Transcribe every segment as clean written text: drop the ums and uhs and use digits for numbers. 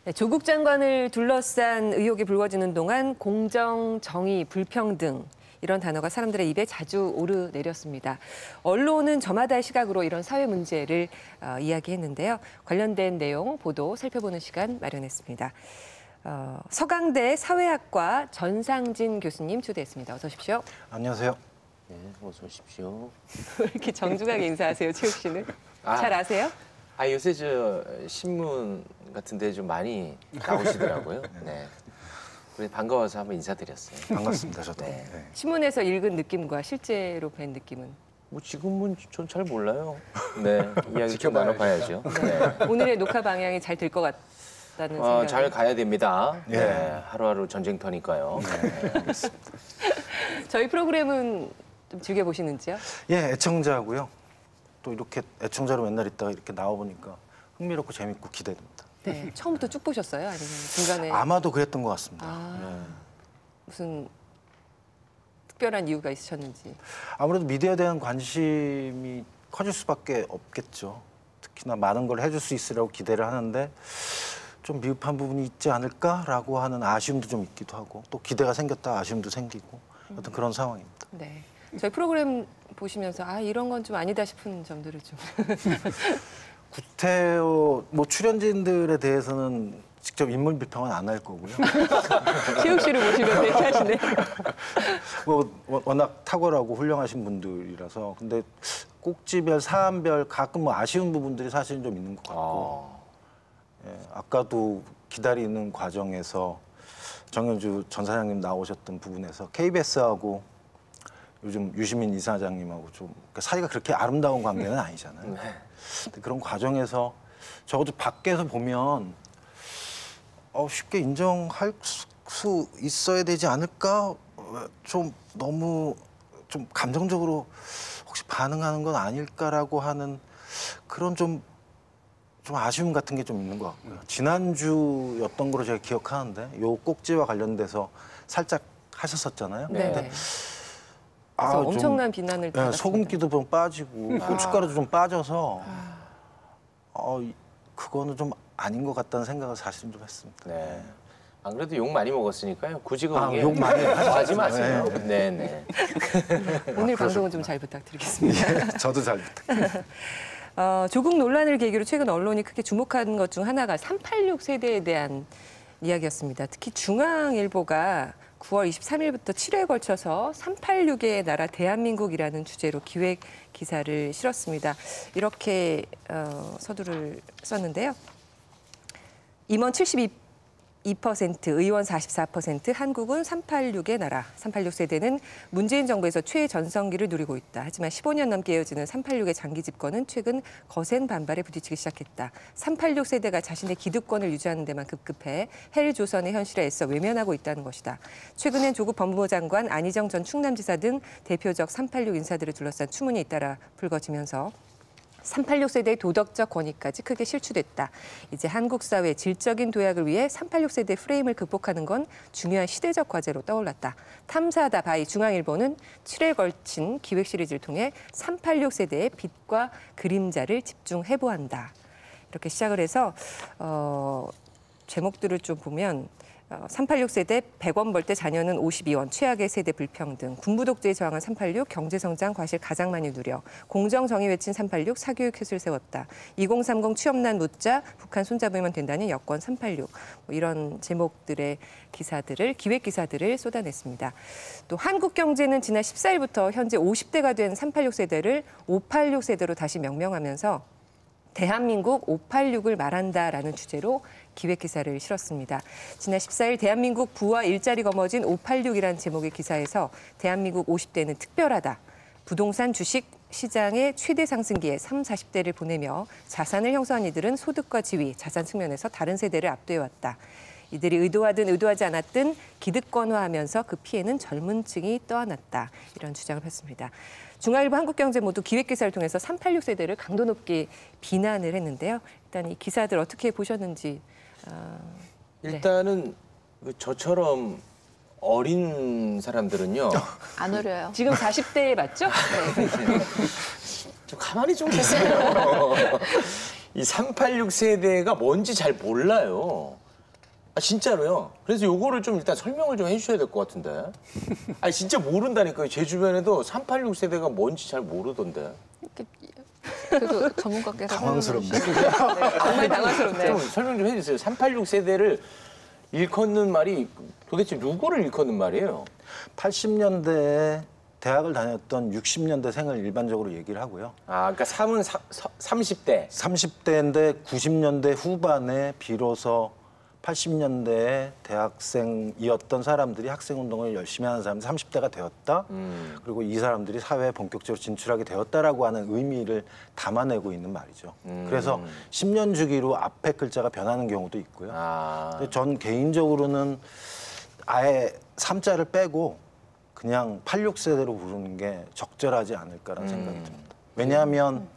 네, 조국 장관을 둘러싼 의혹이 불거지는 동안 공정, 정의, 불평등 이런 단어가 사람들의 입에 자주 오르내렸습니다. 언론은 저마다의 시각으로 이런 사회 문제를 이야기했는데요. 관련된 내용, 보도 살펴보는 시간 마련했습니다. 서강대 사회학과 전상진 교수님 초대했습니다. 어서 오십시오. 안녕하세요. 네, 어서 오십시오. 왜 이렇게 정중하게 인사하세요, 최욱 씨는? 잘 아세요? 요새 저 신문 같은 데 좀 많이 나오시더라고요. 네. 우리 반가워서 한번 인사드렸어요. 반갑습니다, 저도. 네. 네. 신문에서 읽은 느낌과 실제로 뵌 느낌은? 뭐 지금은 전 잘 몰라요. 네, 이야기 좀 나눠봐야죠. 네. 오늘의 녹화 방향이 잘 될 것 같다는 생각. 잘 가야 됩니다. 네, 하루하루 전쟁터니까요. 네, 알겠습니다. 저희 프로그램은 좀 즐겨보시는지요? 예, 애청자고요. 또 이렇게 애청자로 맨날 있다가 이렇게 나와보니까 흥미롭고 재밌고 기대됩니다. 네, 처음부터 쭉 보셨어요? 아니면 중간에? 아마도 그랬던 것 같습니다. 무슨 특별한 이유가 있으셨는지? 아무래도 미디어에 대한 관심이 커질 수밖에 없겠죠. 특히나 많은 걸 해줄 수 있으라고 기대를 하는데 좀 미흡한 부분이 있지 않을까라고 하는 아쉬움도 좀 있기도 하고 또 기대가 생겼다 아쉬움도 생기고 어떤 그런 상황입니다. 네, 저희 프로그램 보시면서 이런 건 좀 아니다 싶은 점들을 좀. 구태여 뭐 출연진들에 대해서는 직접 인물 비평은 안 할 거고요. 최욱 씨를 모시면서 얘기하시네요. 뭐 워낙 탁월하고 훌륭하신 분들이라서 근데 꼭지별 사안별 가끔 뭐 아쉬운 부분들이 사실은 좀 있는 것 같고 예, 아까도 기다리는 과정에서 정현주 전 사장님 나오셨던 부분에서 KBS하고 요즘 유시민 이사장님하고 좀 사이가 그렇게 아름다운 관계는 아니잖아요. 근데 그런 과정에서 적어도 밖에서 보면 쉽게 인정할 수 있어야 되지 않을까? 좀 너무 좀 감정적으로 혹시 반응하는 건 아닐까라고 하는 그런 좀 아쉬움 같은 게 좀 있는 것 같고요. 지난주였던 거로 제가 기억하는데 요 꼭지와 관련돼서 살짝 하셨었잖아요. 네. 근데 그래서 엄청난 비난을 받았습니다. 소금기도 좀 빠지고 고춧가루도 좀 빠져서 그거는 좀 아닌 것 같다는 생각을 사실은 좀 했습니다. 네. 안 그래도 욕 많이 먹었으니까요. 굳이 욕 많이 하지 마세요. 네, 네. 오늘 방송은 좀 잘 부탁드리겠습니다. 예, 저도 잘 부탁드립니다. 조국 논란을 계기로 최근 언론이 크게 주목한 것 중 하나가 386 세대에 대한 이야기였습니다. 특히 중앙일보가 9월 23일부터 7회에 걸쳐서 386의 나라 대한민국이라는 주제로 기획 기사를 실었습니다. 이렇게 서두를 썼는데요. 임원 72%, 의원 44%, 한국은 386의 나라. 386 세대는 문재인 정부에서 최전성기를 누리고 있다. 하지만 15년 넘게 이어지는 386의 장기 집권은 최근 거센 반발에 부딪히기 시작했다. 386 세대가 자신의 기득권을 유지하는 데만 급급해 헬조선의 현실에 애써 외면하고 있다는 것이다. 최근엔 조국 법무부 장관, 안희정 전 충남지사 등 대표적 386 인사들을 둘러싼 추문이 잇따라 불거지면서 386 세대의 도덕적 권위까지 크게 실추됐다. 이제 한국 사회의 질적인 도약을 위해 386 세대 프레임을 극복하는 건 중요한 시대적 과제로 떠올랐다. 탐사하다 바이 중앙일보는 7회에 걸친 기획 시리즈를 통해 386 세대의 빛과 그림자를 집중해보한다. 이렇게 시작을 해서 제목들을 좀 보면 386 세대 100원 벌 때 자녀는 52원, 최악의 세대 불평등, 군부 독재에 저항한 386, 경제성장 과실 가장 많이 누려, 공정정의 외친 386, 사교육 het을 세웠다, 2030 취업난 묻자, 북한 손잡으면 된다는 여권 386, 이런 제목들의 기사들을, 기획 기사들을 쏟아냈습니다. 또 한국경제는 지난 14일부터 현재 50대가 된 386 세대를 586 세대로 다시 명명하면서 대한민국 586을 말한다라는 주제로 기획 기사를 실었습니다. 지난 14일 대한민국 부와 일자리 거머쥔 586이라는 제목의 기사에서 대한민국 50대는 특별하다. 부동산 주식 시장의 최대 상승기에 30, 40대를 보내며 자산을 형성한 이들은 소득과 지위, 자산 측면에서 다른 세대를 압도해왔다. 이들이 의도하든 의도하지 않았든 기득권화하면서 그 피해는 젊은 층이 떠안았다. 이런 주장을 폈습니다. 중앙일보, 한국경제 모두 기획기사를 통해서 386 세대를 강도 높게 비난을 했는데요. 일단 이 기사들 어떻게 보셨는지. 일단은 저처럼 어린 사람들은요. 안 어려요. 지금 40대 맞죠? 네. 좀 가만히 좀 계세요. 이 386 세대가 뭔지 잘 몰라요. 아 진짜로요? 그래서 요거를 좀 일단 설명을 좀 해주셔야 될 것 같은데. 아니 진짜 모른다니까요. 제 주변에도 386 세대가 뭔지 잘 모르던데. 그래도 전문가께서 당황스럽네. 정말 당황스럽네요. 좀 설명 좀 해주세요. 386 세대를 일컫는 말이 도대체 누구를 일컫는 말이에요? 80년대에 대학을 다녔던 60년대생을 일반적으로 얘기를 하고요. 아, 그러니까 30대. 30대인데 90년대 후반에 비로소 80년대에 대학생이었던 사람들이 학생운동을 열심히 하는 사람이 30대가 되었다. 그리고 이 사람들이 사회에 본격적으로 진출하게 되었다라고 하는 의미를 담아내고 있는 말이죠. 그래서 10년 주기로 앞에 글자가 변하는 경우도 있고요. 아, 근데 전 개인적으로는 아예 3자를 빼고 그냥 86세대로 부르는 게 적절하지 않을까라는 생각이 듭니다. 왜냐하면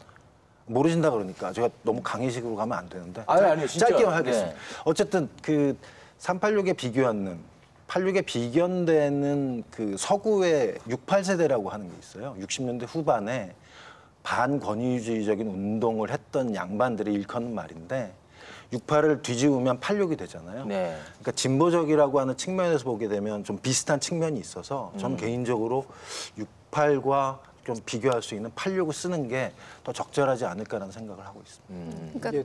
모르신다 그러니까 제가 너무 강의식으로 가면 안 되는데 아니요, 진짜. 짧게만 하겠습니다. 네. 어쨌든 그 386에 비교하는 86에 비견되는 그 서구의 68세대라고 하는 게 있어요. 60년대 후반에 반권위주의적인 운동을 했던 양반들이 일컫는 말인데 68을 뒤집으면 86이 되잖아요. 네. 그러니까 진보적이라고 하는 측면에서 보게 되면 좀 비슷한 측면이 있어서 저는 개인적으로 68과 좀 비교할 수 있는 86을 쓰는 게 더 적절하지 않을까라는 생각을 하고 있습니다. 그러니까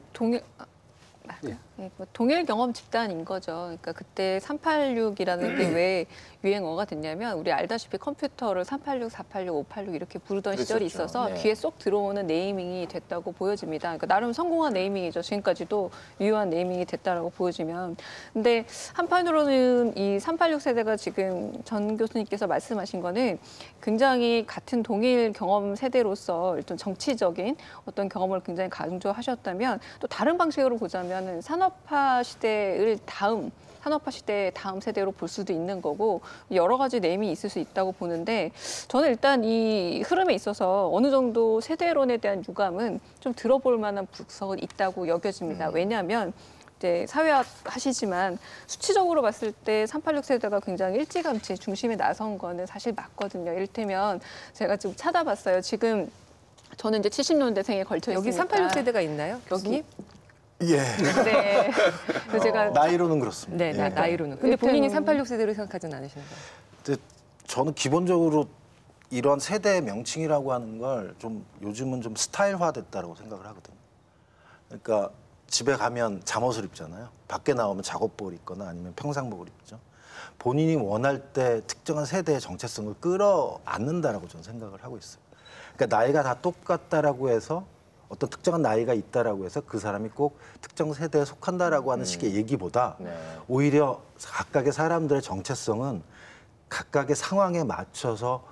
동일 경험 집단인 거죠. 그러니까 그때 386이라는 게 왜 유행어가 됐냐면 우리 알다시피 컴퓨터를 386, 486, 586 이렇게 부르던 시절이 그랬었죠. 있어서 네. 귀에 쏙 들어오는 네이밍이 됐다고 보여집니다. 그러니까 나름 성공한 네이밍이죠. 지금까지도 유효한 네이밍이 됐다라고 보여지면. 근데 한편으로는 이 386 세대가 지금 전 교수님께서 말씀하신 거는 굉장히 같은 동일 경험 세대로서 일단 정치적인 어떤 경험을 굉장히 강조하셨다면 또 다른 방식으로 보자면 산업화 시대의 다음 세대로 볼 수도 있는 거고 여러 가지 내용이 있을 수 있다고 보는데 저는 일단 이 흐름에 있어서 어느 정도 세대론에 대한 유감은 좀 들어볼 만한 부석은 있다고 여겨집니다. 왜냐하면 이제 사회학 하시지만 수치적으로 봤을 때 386 세대가 굉장히 일찌감치 중심에 나선 거는 사실 맞거든요. 이를테면 제가 좀 찾아봤어요. 지금 저는 이제 70년대생에 걸쳐 여기 있으니까 386 세대가 있나요? 여기 예. 네. 그래서 제가 나이로는 그렇습니다. 네, 예. 나이로는. 근데 본인이 일단은- 386 세대로 생각하지는 않으시는 거예요? 근데 저는 기본적으로 이런 세대 명칭이라고 하는 걸 좀 요즘은 좀 스타일화됐다고 생각을 하거든요. 그러니까 집에 가면 잠옷을 입잖아요. 밖에 나오면 작업복을 입거나 아니면 평상복을 입죠. 본인이 원할 때 특정한 세대의 정체성을 끌어안는다라고 저는 생각을 하고 있어요. 그러니까 나이가 다 똑같다라고 해서 어떤 특정한 나이가 있다라고 해서 그 사람이 꼭 특정 세대에 속한다라고 하는 식의 얘기보다 네. 오히려 각각의 사람들의 정체성은 각각의 상황에 맞춰서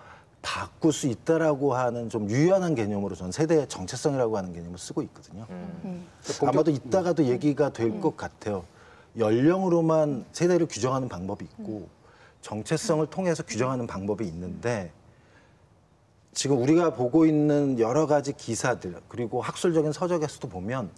바꿀 수 있다라고 하는 좀 유연한 개념으로 저는 세대의 정체성이라고 하는 개념을 쓰고 있거든요. 아마도 이따가도 얘기가 될 것 같아요. 연령으로만 세대를 규정하는 방법이 있고 정체성을 통해서 규정하는 방법이 있는데 지금 우리가 보고 있는 여러 가지 기사들 그리고 학술적인 서적에서도 보면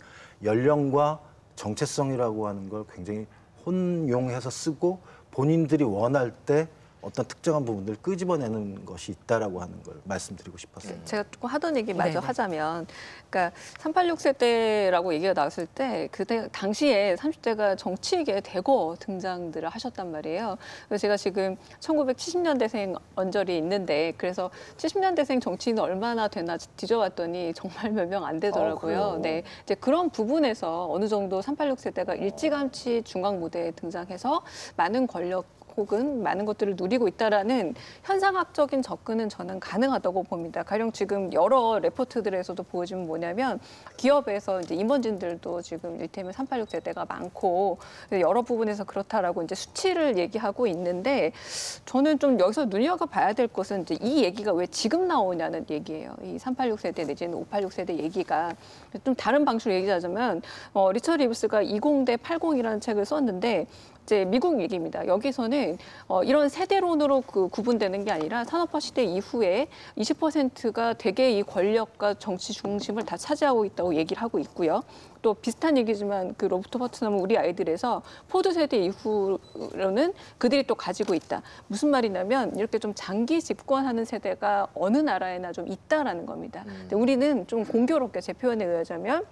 연령과 정체성이라고 하는 걸 굉장히 혼용해서 쓰고 본인들이 원할 때 어떤 특정한 부분들을 끄집어내는 것이 있다라고 하는 걸 말씀드리고 싶었어요. 제가 조금 하던 얘기 마저 네네. 하자면, 그러니까 386 세대라고 얘기가 나왔을 때 그때 당시에 30대가 정치계에 대거 등장들을 하셨단 말이에요. 그래서 제가 지금 1970년대생 언저리 있는데 그래서 70년대생 정치인은 얼마나 되나 뒤져봤더니 정말 몇 명 안 되더라고요. 그래요? 네, 이제 그런 부분에서 어느 정도 386 세대가 일찌감치 중앙 무대에 등장해서 많은 권력 혹은 많은 것들을 누리고 있다라는 현상학적인 접근은 저는 가능하다고 봅니다. 가령 지금 여러 레포트들에서도 보여지면 뭐냐면 기업에서 이제 임원진들도 지금 이를테면 386 세대가 많고 여러 부분에서 그렇다라고 이제 수치를 얘기하고 있는데 저는 좀 여기서 눈여겨봐야 될 것은 이제 이 얘기가 왜 지금 나오냐는 얘기예요. 이 386 세대 내지는 586 세대 얘기가 좀 다른 방식으로 얘기하자면 리처드 리브스가 20대 80이라는 책을 썼는데 이제 미국 얘기입니다. 여기서는 이런 세대론으로 구분되는 게 아니라 산업화 시대 이후에 20%가 대개 이 권력과 정치 중심을 다 차지하고 있다고 얘기를 하고 있고요. 또 비슷한 얘기지만 그 로버트 버트넘은 우리 아이들에서 포드 세대 이후로는 그들이 또 가지고 있다. 무슨 말이냐면 이렇게 좀 장기 집권하는 세대가 어느 나라에나 좀 있다라는 겁니다. 근데 우리는 좀 공교롭게 제 표현에 의하자면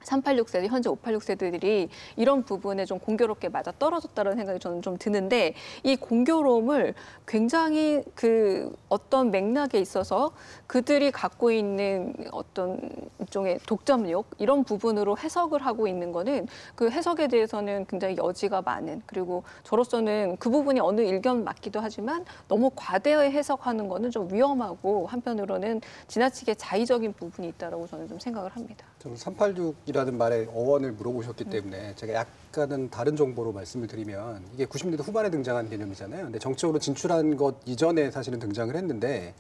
386세대, 현재 586세대들이 이런 부분에 좀 공교롭게 맞아 떨어졌다는 생각이 저는 좀 드는데 이 공교로움을 굉장히 그 어떤 맥락에 있어서 그들이 갖고 있는 어떤 일종의 독점력 이런 부분으로 해석을 하고 있는 거는 그 해석에 대해서는 굉장히 여지가 많은 그리고 저로서는 그 부분이 어느 일견 맞기도 하지만 너무 과대하게 해석하는 거는 좀 위험하고 한편으로는 지나치게 자의적인 부분이 있다라고 저는 좀 생각을 합니다. 저는 386이라는 말의 어원을 물어보셨기 때문에 제가 약간은 다른 정보로 말씀을 드리면 이게 90년대 후반에 등장한 개념이잖아요. 근데 정치적으로 진출한 것 이전에 사실은 등장을 했는데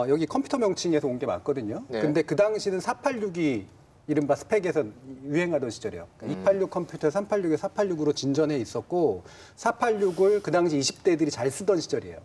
여기 컴퓨터 명칭에서 온 게 맞거든요. 네. 근데 그 당시는 486이 이른바 스펙에서 유행하던 시절이에요. 그러니까 286 컴퓨터 386에 486으로 진전해 있었고 486을 그 당시 20대들이 잘 쓰던 시절이에요.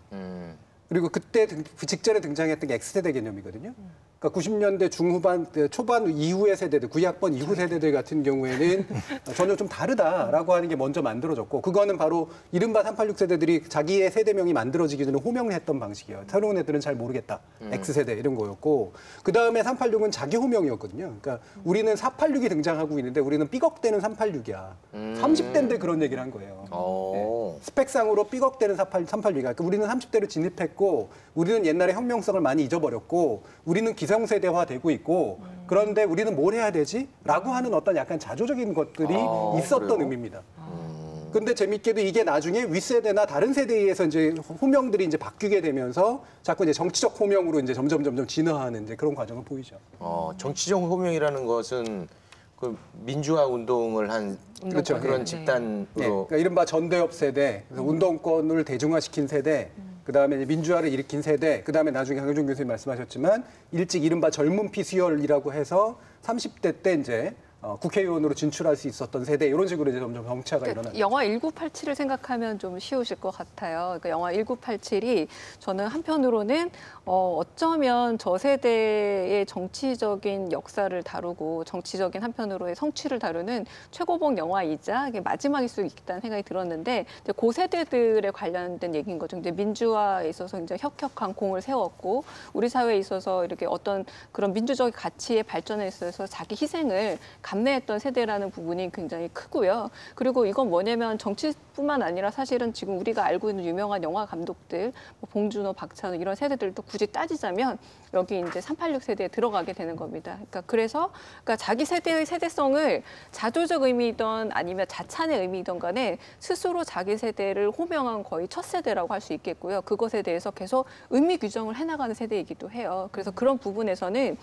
그리고 그때 그 직전에 등장했던 게 X세대 개념이거든요. 그러니까 90년대 중후반, 초반 이후의 세대들, 92학번 이후 세대들 같은 경우에는 전혀 좀 다르다라고 하는 게 먼저 만들어졌고 그거는 바로 이른바 386 세대들이 자기의 세대명이 만들어지기 전에 호명을 했던 방식이에요. 새로운 애들은 잘 모르겠다. X세대 이런 거였고 그다음에 386은 자기 호명이었거든요. 그러니까 우리는 486이 등장하고 있는데 우리는 삐걱대는 386이야. 30대인데 그런 얘기를 한 거예요. 네. 스펙상으로 삐걱대는 386이야. 그러니까 우리는 30대로 진입했고 우리는 옛날에 혁명성을 많이 잊어버렸고 우리는 기성세대화되고 있고 그런데 우리는 뭘 해야 되지? 라고 하는 어떤 약간 자조적인 것들이 있었던 그래요? 의미입니다. 근데 재밌게도 이게 나중에 윗세대나 다른 세대에 의해서 이제 호명들이 이제 바뀌게 되면서 자꾸 이제 정치적 호명으로 이제 점점 진화하는 이제 그런 과정을 보이죠. 정치적 호명이라는 것은 그 민주화 운동을 한 그렇죠. 그런 네. 집단으로 네. 그러니까 이른바 전대협 세대, 그래서 운동권을 대중화시킨 세대, 그다음에 이제 민주화를 일으킨 세대, 그다음에 나중에 강효정 교수님 말씀하셨지만 일찍 이른바 젊은 피 수혈이라고 해서 30대 때 이제 국회의원으로 진출할 수 있었던 세대 이런 식으로 이제 점점 정치화가 일어나는 거죠. 영화 1987을 생각하면 좀 쉬우실 것 같아요. 그러니까 영화 1987이 저는 한편으로는 어쩌면 저 세대의 정치적인 역사를 다루고 정치적인 한편으로의 성취를 다루는 최고봉 영화이자 이게 마지막일 수 있다는 생각이 들었는데 이제 그 세대들에 관련된 얘기인 거죠. 이제 민주화에 있어서 이제 혁혁한 공을 세웠고 우리 사회에 있어서 이렇게 어떤 그런 민주적 가치의 발전에 있어서 자기 희생을 감내했던 세대라는 부분이 굉장히 크고요. 그리고 이건 뭐냐면 정치뿐만 아니라 사실은 지금 우리가 알고 있는 유명한 영화 감독들, 뭐 봉준호, 박찬호 이런 세대들도 굳이 따지자면 여기 이제 386 세대에 들어가게 되는 겁니다. 그래서 자기 세대의 세대성을 자조적 의미이던 아니면 자찬의 의미이던 간에 스스로 자기 세대를 호명한 거의 첫 세대라고 할 수 있겠고요. 그것에 대해서 계속 의미 규정을 해나가는 세대이기도 해요. 그래서 그런 부분에서는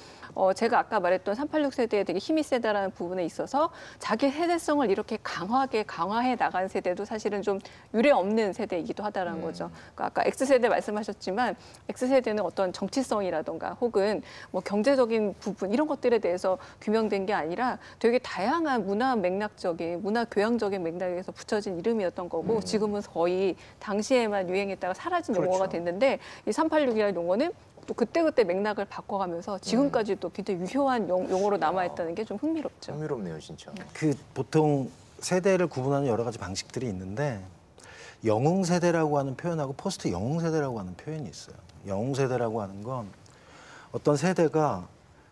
제가 아까 말했던 386 세대에 되게 힘이 세다라는 부분에 있어서 자기 세대성을 이렇게 강화해 나간 세대도 사실은 좀 유례 없는 세대이기도 하다라는 거죠. 그러니까 아까 X세대 말씀하셨지만 X세대는 어떤 정치성이라던가 혹은 뭐 경제적인 부분 이런 것들에 대해서 규명된 게 아니라 되게 다양한 문화 맥락적인 문화 교양적인 맥락에서 붙여진 이름이었던 거고 지금은 거의 당시에만 유행했다가 사라진 용어가 됐는데 이 386이라는 용어는 또 그때그때 맥락을 바꿔가면서 지금까지도 굉장히 유효한 용어로 남아있다는 게 좀 흥미롭죠. 흥미롭네요, 진짜. 그 보통 세대를 구분하는 여러 가지 방식들이 있는데 영웅 세대라고 하는 표현하고 포스트 영웅 세대라고 하는 표현이 있어요. 영웅 세대라고 하는 건 어떤 세대가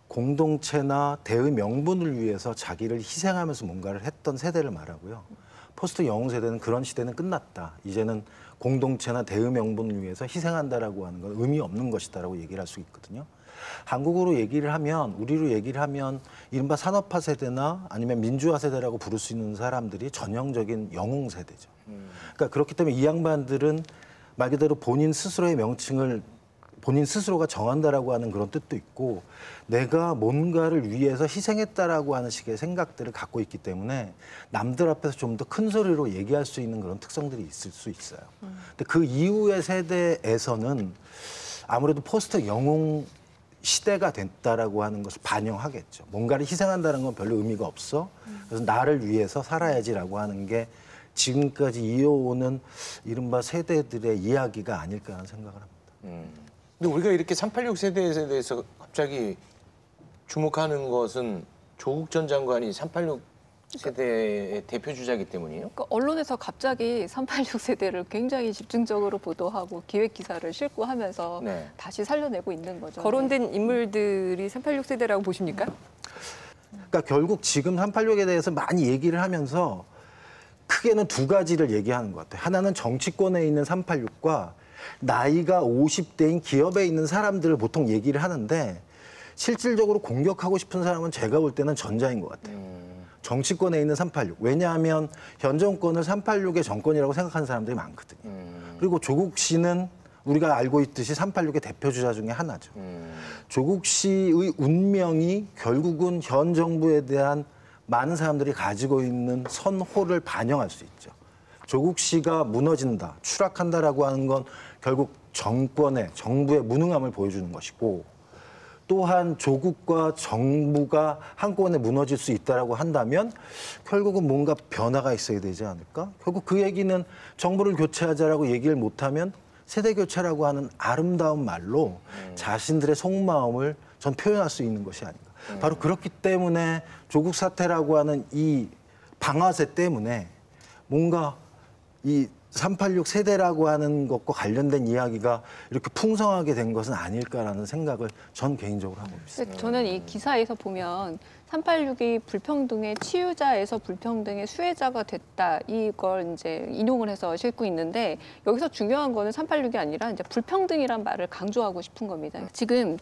공동체나 대의 명분을 위해서 자기를 희생하면서 뭔가를 했던 세대를 말하고요. 포스트 영웅 세대는 그런 시대는 끝났다. 이제는 공동체나 대의 명분을 위해서 희생한다라고 하는 건 의미 없는 것이다라고 얘기를 할 수 있거든요. 한국으로 얘기를 하면, 우리로 얘기를 하면 이른바 산업화 세대나 아니면 민주화 세대라고 부를 수 있는 사람들이 전형적인 영웅 세대죠. 그러니까 그렇기 때문에 이 양반들은 말 그대로 본인 스스로의 명칭을 본인 스스로가 정한다라고 하는 그런 뜻도 있고 내가 뭔가를 위해서 희생했다라고 하는 식의 생각들을 갖고 있기 때문에 남들 앞에서 좀 더 큰 소리로 얘기할 수 있는 그런 특성들이 있을 수 있어요. 근데 그 이후의 세대에서는 아무래도 포스트 영웅 시대가 됐다라고 하는 것을 반영하겠죠. 뭔가를 희생한다는 건 별로 의미가 없어. 그래서 나를 위해서 살아야지라고 하는 게 지금까지 이어오는 이른바 세대들의 이야기가 아닐까 하는 생각을 합니다. 근데 우리가 이렇게 386 세대에 대해서 갑자기 주목하는 것은 조국 전 장관이 386 세대의 대표 주자이기 때문이에요? 그러니까 언론에서 갑자기 386 세대를 굉장히 집중적으로 보도하고 기획 기사를 싣고 하면서 네. 다시 살려내고 있는 거죠. 거론된 인물들이 386 세대라고 보십니까? 그러니까 결국 지금 386에 대해서 많이 얘기를 하면서 크게는 두 가지를 얘기하는 것 같아요. 하나는 정치권에 있는 386과 나이가 50대인 기업에 있는 사람들을 보통 얘기를 하는데 실질적으로 공격하고 싶은 사람은 제가 볼 때는 전자인 것 같아요. 정치권에 있는 386. 왜냐하면 현 정권을 386의 정권이라고 생각하는 사람들이 많거든요. 그리고 조국 씨는 우리가 알고 있듯이 386의 대표주자 중에 하나죠. 조국 씨의 운명이 결국은 현 정부에 대한 많은 사람들이 가지고 있는 선호를 반영할 수 있죠. 조국 씨가 무너진다, 추락한다라고 하는 건 결국 정부의 무능함을 보여주는 것이고 또한 조국과 정부가 한꺼번에 무너질 수 있다라고 한다면 결국은 뭔가 변화가 있어야 되지 않을까? 결국 그 얘기는 정부를 교체하자라고 얘기를 못하면 세대 교체라고 하는 아름다운 말로 자신들의 속마음을 전 표현할 수 있는 것이 아닌가. 바로 그렇기 때문에 조국 사태라고 하는 이 방아쇠 때문에 뭔가 이 386 세대라고 하는 것과 관련된 이야기가 이렇게 풍성하게 된 것은 아닐까라는 생각을 전 개인적으로 하고 있습니다. 저는 이 기사에서 보면 386이 불평등의 치유자에서 불평등의 수혜자가 됐다. 이걸 이제 인용을 해서 싣고 있는데 여기서 중요한 거는 386이 아니라 이제 불평등이란 말을 강조하고 싶은 겁니다. 지금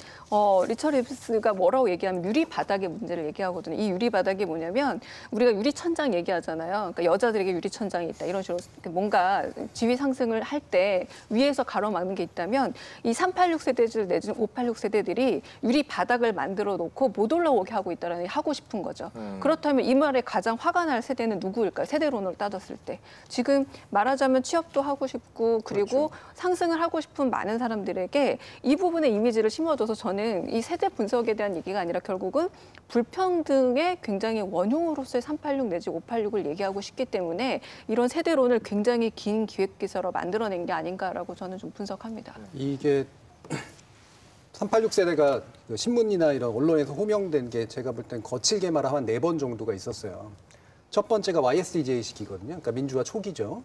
리처드 이브스가 뭐라고 얘기하면 유리 바닥의 문제를 얘기하거든요. 이 유리 바닥이 뭐냐면 우리가 유리 천장 얘기하잖아요. 그러니까 여자들에게 유리 천장이 있다. 이런 식으로 뭔가 지위 상승을 할 때 위에서 가로막는 게 있다면 이 386 세대들 내지는 586 세대들이 유리 바닥을 만들어 놓고 못 올라오게 하고 있다라는 하고 싶은 거죠. 그렇다면 이 말에 가장 화가 날 세대는 누구일까요? 세대론을 따졌을 때. 지금 말하자면 취업도 하고 싶고 그리고 그렇죠. 상승을 하고 싶은 많은 사람들에게 이 부분의 이미지를 심어줘서 저는 이 세대 분석에 대한 얘기가 아니라 결국은 불평등의 굉장히 원흉으로서의 386 내지 586을 얘기하고 싶기 때문에 이런 세대론을 굉장히 긴 기획기사로 만들어낸 게 아닌가라고 저는 좀 분석합니다. 이게 386 세대가 신문이나 이런 언론에서 호명된 게 제가 볼 땐 거칠게 말하면 한 4번 정도가 있었어요. 첫 번째가 YSDJ 시기거든요. 그러니까 민주화 초기죠.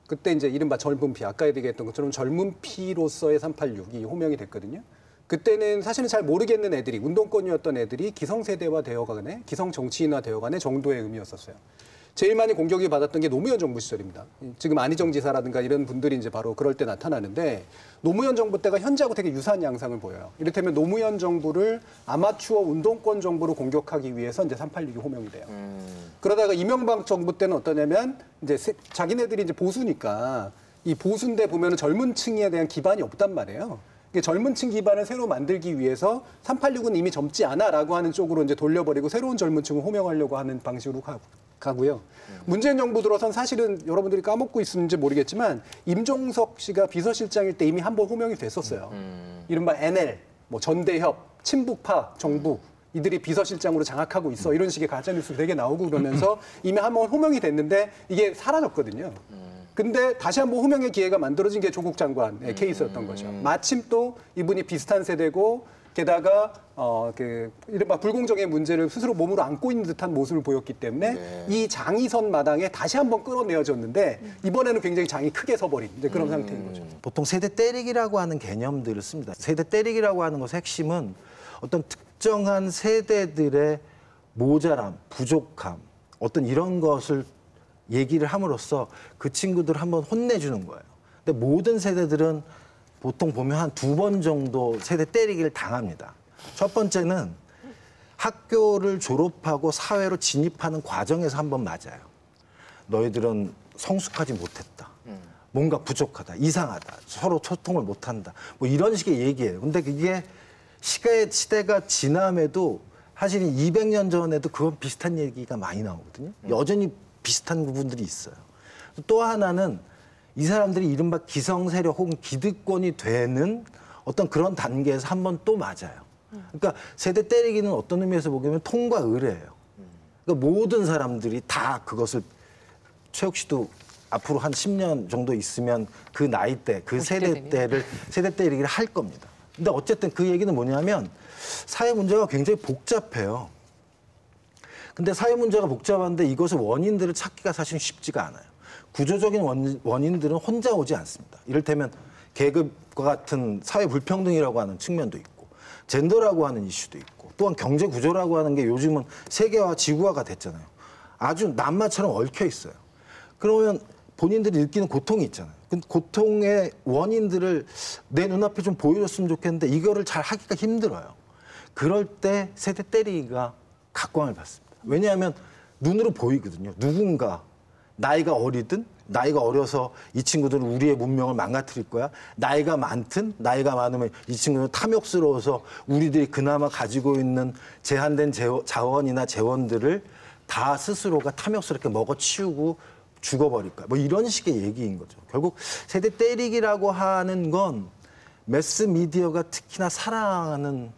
그때 이제 이른바 젊은 피, 아까 얘기했던 것처럼 젊은 피로서의 386이 호명이 됐거든요. 그때는 사실은 잘 모르겠는 애들이, 운동권이었던 애들이 기성세대화 되어가네, 기성정치인화 되어가네 정도의 의미였었어요. 제일 많이 공격이 받았던 게 노무현 정부 시절입니다. 지금 안희정 지사라든가 이런 분들이 이제 바로 그럴 때 나타나는데 노무현 정부 때가 현재하고 되게 유사한 양상을 보여요. 이를테면 노무현 정부를 아마추어 운동권 정부로 공격하기 위해서 이제 386이 호명이 돼요. 그러다가 이명박 정부 때는 어떠냐면 이제 자기네들이 이제 보수니까 이 보수인데 보면은 젊은 층에 대한 기반이 없단 말이에요. 젊은 층 기반을 새로 만들기 위해서 386은 이미 젊지 않아라고 하는 쪽으로 이제 돌려버리고 새로운 젊은 층을 호명하려고 하는 방식으로 가고요. 문재인 정부 들어선 사실은 여러분들이 까먹고 있는지 모르겠지만 임종석 씨가 비서실장일 때 이미 한 번 호명이 됐었어요. 이른바 NL, 뭐 전대협, 친북파 정부 이들이 비서실장으로 장악하고 있어 이런 식의 가짜뉴스 되게 나오고 그러면서 이미 한 번 호명이 됐는데 이게 사라졌거든요. 근데 다시 한번 호명의 기회가 만들어진 게 조국 장관의 케이스였던 거죠. 마침 또 이분이 비슷한 세대고 게다가 이른바 불공정의 문제를 스스로 몸으로 안고 있는 듯한 모습을 보였기 때문에 네. 이 장의선 마당에 다시 한번 끌어내어졌는데 이번에는 굉장히 장이 크게 서버린 그런 상태인 거죠. 보통 세대 때리기라고 하는 개념들을 씁니다. 세대 때리기라고 하는 것의 핵심은 어떤 특정한 세대들의 모자람, 부족함, 어떤 이런 것을 얘기를 함으로써 그 친구들을 한번 혼내주는 거예요. 근데 모든 세대들은 보통 보면 한 2번 정도 세대 때리기를 당합니다. 첫 번째는 학교를 졸업하고 사회로 진입하는 과정에서 한번 맞아요. 너희들은 성숙하지 못했다. 뭔가 부족하다. 이상하다. 서로 소통을 못한다. 뭐 이런 식의 얘기예요. 근데 그게 시대가 지남에도 사실은 200년 전에도 그건 비슷한 얘기가 많이 나오거든요. 여전히 비슷한 부분들이 있어요. 또 하나는 이 사람들이 이른바 기성세력 혹은 기득권이 되는 어떤 그런 단계에서 한번 또 맞아요. 그러니까 세대 때리기는 어떤 의미에서 보면 통과 의례예요. 그러니까 모든 사람들이 다 그것을 최욱 씨도 앞으로 한 10년 정도 있으면 그 나이 때, 그 세대 때리기를 할 겁니다. 근데 어쨌든 그 얘기는 뭐냐면 사회 문제가 굉장히 복잡해요. 근데 사회 문제가 복잡한데 이것의 원인들을 찾기가 사실 쉽지가 않아요. 구조적인 원인들은 혼자 오지 않습니다. 이를테면 계급과 같은 사회 불평등이라고 하는 측면도 있고 젠더라고 하는 이슈도 있고 또한 경제 구조라고 하는 게 요즘은 세계화, 지구화가 됐잖아요. 아주 남마처럼 얽혀 있어요. 그러면 본인들이 느끼는 고통이 있잖아요. 그 고통의 원인들을 내 눈앞에 좀 보여줬으면 좋겠는데 이거를 잘 하기가 힘들어요. 그럴 때 세대 때리기가 각광을 받습니다. 왜냐하면 눈으로 보이거든요. 누군가 나이가 어리든 나이가 어려서 이 친구들은 우리의 문명을 망가뜨릴 거야. 나이가 많든 나이가 많으면 이 친구는 탐욕스러워서 우리들이 그나마 가지고 있는 제한된 자원이나 재원들을 다 스스로가 탐욕스럽게 먹어치우고 죽어버릴 거야. 뭐 이런 식의 얘기인 거죠. 결국 세대 때리기라고 하는 건 매스미디어가 특히나 사랑하는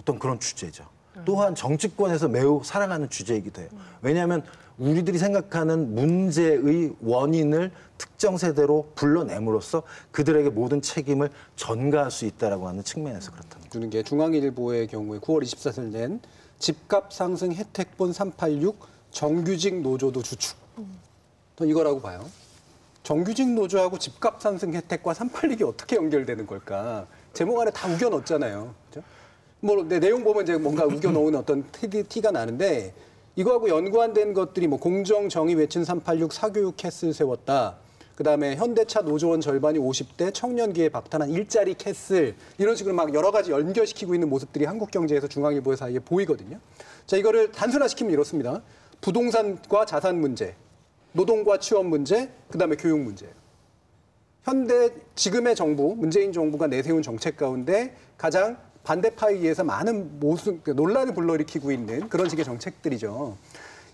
어떤 그런 주제죠. 또한 정치권에서 매우 사랑하는 주제이기도 해요. 왜냐하면 우리들이 생각하는 문제의 원인을 특정 세대로 불러냄으로써 그들에게 모든 책임을 전가할 수 있다라고 하는 측면에서 그렇다는 거죠. 주는 게 중앙일보의 경우에 9월 24일 낸 집값 상승 혜택본 386 정규직 노조도 주축. 전 이거라고 봐요. 정규직 노조하고 집값 상승 혜택과 386이 어떻게 연결되는 걸까? 제목 안에 다 우겨 넣었잖아요. 그죠? 뭐 내용 보면 이제 뭔가 우겨 넣은 어떤 티가 나는데 이거하고 연관된 것들이 뭐 공정 정의 외친 386 사교육 캐슬 세웠다. 그다음에 현대차 노조원 절반이 50대 청년기에 박탈한 일자리 캐슬 이런 식으로 막 여러 가지 연결시키고 있는 모습들이 한국경제에서 중앙일보 사이에 보이거든요. 자, 이거를 단순화시키면 이렇습니다. 부동산과 자산 문제, 노동과 취업 문제, 그다음에 교육 문제예요. 현대 지금의 정부, 문재인 정부가 내세운 정책 가운데 가장 반대파에 의해서 많은 논란을 불러일으키고 있는 그런 식의 정책들이죠.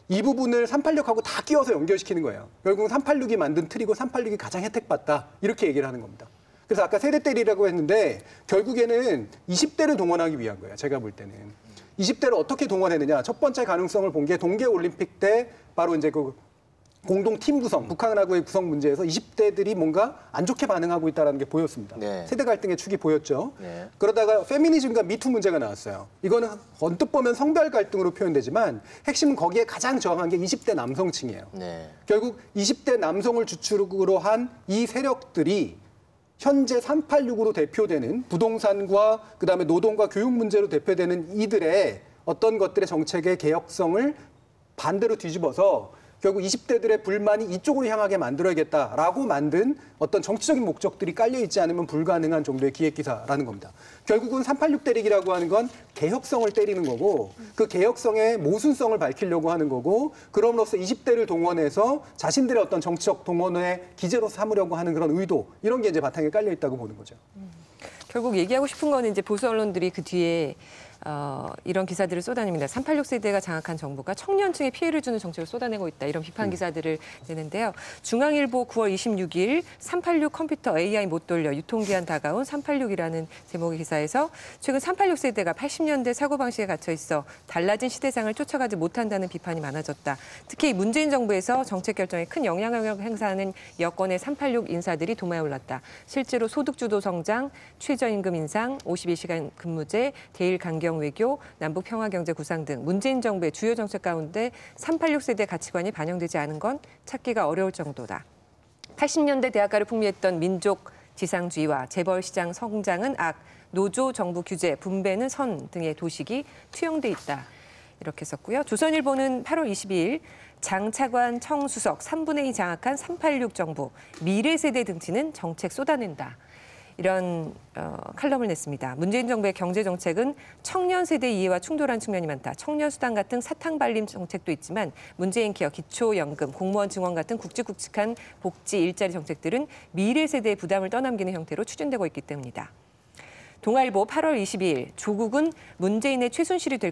이 부분을 386하고 다 끼워서 연결시키는 거예요. 결국은 386이 만든 틀이고 386이 가장 혜택받다. 이렇게 얘기를 하는 겁니다. 그래서 아까 세대 때리라고 했는데 결국에는 20대를 동원하기 위한 거예요. 제가 볼 때는. 20대를 어떻게 동원했느냐. 첫 번째 가능성을 본 게 동계올림픽 때 바로 이제 그 공동 팀 구성, 북한하고의 구성 문제에서 20대들이 뭔가 안 좋게 반응하고 있다는 게 보였습니다. 네. 세대 갈등의 축이 보였죠. 네. 그러다가 페미니즘과 미투 문제가 나왔어요. 이거는 언뜻 보면 성별 갈등으로 표현되지만 핵심은 거기에 가장 저항한 게 20대 남성층이에요. 네. 결국 20대 남성을 주축으로 한 이 세력들이 현재 386으로 대표되는 부동산과 그다음에 노동과 교육 문제로 대표되는 이들의 어떤 것들의 정책의 개혁성을 반대로 뒤집어서 결국 20대들의 불만이 이쪽으로 향하게 만들어야겠다라고 만든 어떤 정치적인 목적들이 깔려있지 않으면 불가능한 정도의 기획기사라는 겁니다. 결국은 386 때리기라고 하는 건 개혁성을 때리는 거고 그 개혁성의 모순성을 밝히려고 하는 거고 그럼으로써 20대를 동원해서 자신들의 어떤 정치적 동원의 기제로 삼으려고 하는 그런 의도 이런 게 이제 바탕에 깔려있다고 보는 거죠. 결국 얘기하고 싶은 거는 이제 보수 언론들이 그 뒤에 이런 기사들을 쏟아냅니다. 386 세대가 장악한 정부가 청년층에 피해를 주는 정책을 쏟아내고 있다. 이런 비판 기사들을 내는데요. 중앙일보 9월 26일 386 컴퓨터 AI 못 돌려 유통기한 다가온 386이라는 제목의 기사에서 최근 386 세대가 80년대 사고방식에 갇혀 있어 달라진 시대상을 쫓아가지 못한다는 비판이 많아졌다. 특히 문재인 정부에서 정책 결정에 큰 영향력을 행사하는 여권의 386 인사들이 도마에 올랐다. 실제로 소득주도 성장, 최저임금 인상, 52시간 근무제, 대일 강경 외교, 남북 평화 경제 구상 등 문재인 정부의 주요 정책 가운데 386 세대 가치관이 반영되지 않은 건 찾기가 어려울 정도다. 80년대 대학가를 풍미했던 민족 지상주의와 재벌 시장 성장은 악, 노조 정부 규제, 분배는 선 등의 도식이 투영돼 있다. 이렇게 썼고요. 조선일보는 8월 22일 장 차관 청수석 3분의 2 장악한 386 정부, 미래 세대 등치는 정책 쏟아낸다. 이런 칼럼을 냈습니다. 문재인 정부의 경제 정책은 청년 세대 이해와 충돌한 측면이 많다. 청년 수당 같은 사탕 발림 정책도 있지만 문재인 케어, 기초연금, 공무원 증원 같은 굵직굵직한 복지, 일자리 정책들은 미래 세대의 부담을 떠넘기는 형태로 추진되고 있기 때문이다. 동아일보 8월 22일 조국은 문재인의 최순실이 될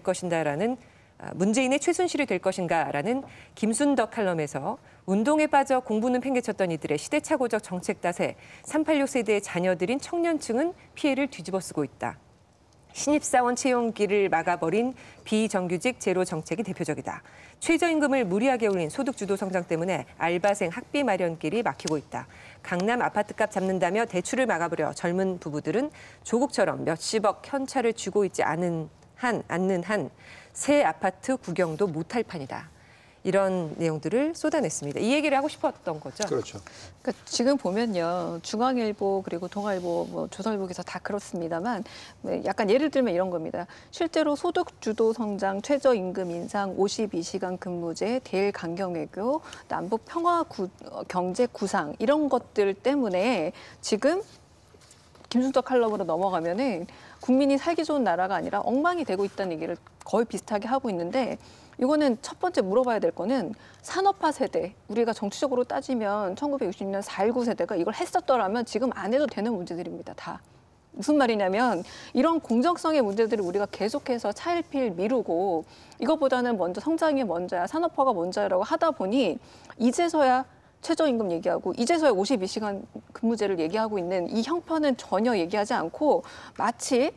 것인가라는 김순덕 칼럼에서 운동에 빠져 공부는 팽개쳤던 이들의 시대착오적 정책 탓에 386 세대의 자녀들인 청년층은 피해를 뒤집어 쓰고 있다. 신입사원 채용기를 막아버린 비정규직 제로 정책이 대표적이다. 최저임금을 무리하게 올린 소득주도 성장 때문에 알바생 학비 마련길이 막히고 있다. 강남 아파트값 잡는다며 대출을 막아버려 젊은 부부들은 조국처럼 몇십억 현찰을 쥐고 있지 않는 한 새 아파트 구경도 못할 판이다. 이런 내용들을 쏟아냈습니다. 이 얘기를 하고 싶었던 거죠. 그렇죠. 그러니까 지금 보면요, 중앙일보 그리고 동아일보, 뭐 조선일보에서 다 그렇습니다만, 약간 예를 들면 이런 겁니다. 실제로 소득 주도 성장, 최저임금 인상, 52시간 근무제, 대일 강경 외교, 남북 평화 경제 구상 이런 것들 때문에 지금 김순덕 칼럼으로 넘어가면은 국민이 살기 좋은 나라가 아니라 엉망이 되고 있다는 얘기를 거의 비슷하게 하고 있는데, 이거는 첫 번째 물어봐야 될 거는 산업화 세대, 우리가 정치적으로 따지면 1960년 4.19 세대가 이걸 했었더라면 지금 안 해도 되는 문제들입니다. 다. 무슨 말이냐면 이런 공정성의 문제들을 우리가 계속해서 차일피일 미루고 이거보다는 먼저 성장이 먼저야, 산업화가 먼저야라고 하다 보니 이제서야 최저임금 얘기하고 이제서야 52시간 근무제를 얘기하고 있는 이 형편은 전혀 얘기하지 않고 마치